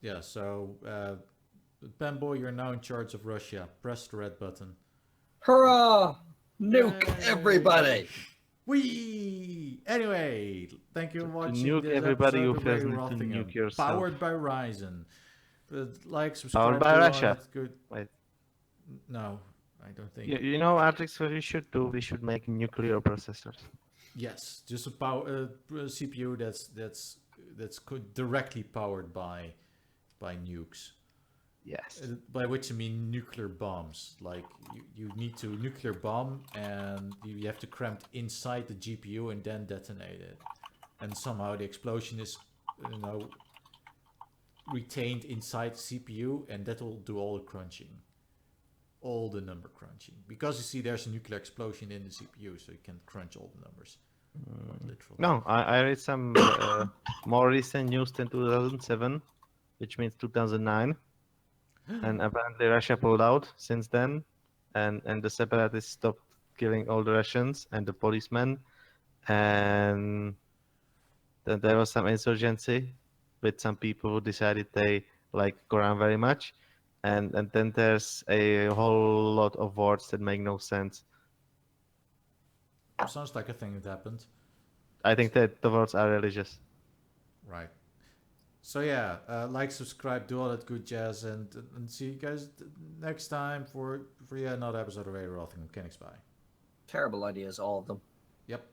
Yeah, so Panboy, you're now in charge of Russia. Press the red button. Hurrah! Nuke Yay! everybody! Whee! Anyway, thank you for watching nuke this everybody who episode of feels Radio need to Rothingham, nuke yourself. powered by Ryzen. Like, subscribe, Powered by to Russia. it. Good. Wait. No, I don't think. You know, Artrix, what we should do? We should make nuclear processors. Yes, just a CPU that's directly powered by nukes. Yes. By which I mean nuclear bombs. Like you need to nuclear bomb, and you have to cram it inside the GPU and then detonate it. And somehow the explosion is, retained inside the CPU, and that will do all the crunching, all the number crunching. Because you see, there's a nuclear explosion in the CPU, so you can crunch all the numbers. Not literally. No, I read some more recent news than 2007, which means 2009. And apparently Russia pulled out since then, and the separatists stopped killing all the Russians and the policemen, and then there was some insurgency with some people who decided they like Quran very much, and then there's a whole lot of words that make no sense. Sounds like a thing that happened. I think that the words are religious. Right. So yeah, like, subscribe, do all that good jazz, and see you guys next time for yet another episode of A Rothingham Mechanics. Bye. Terrible ideas, all of them. Yep.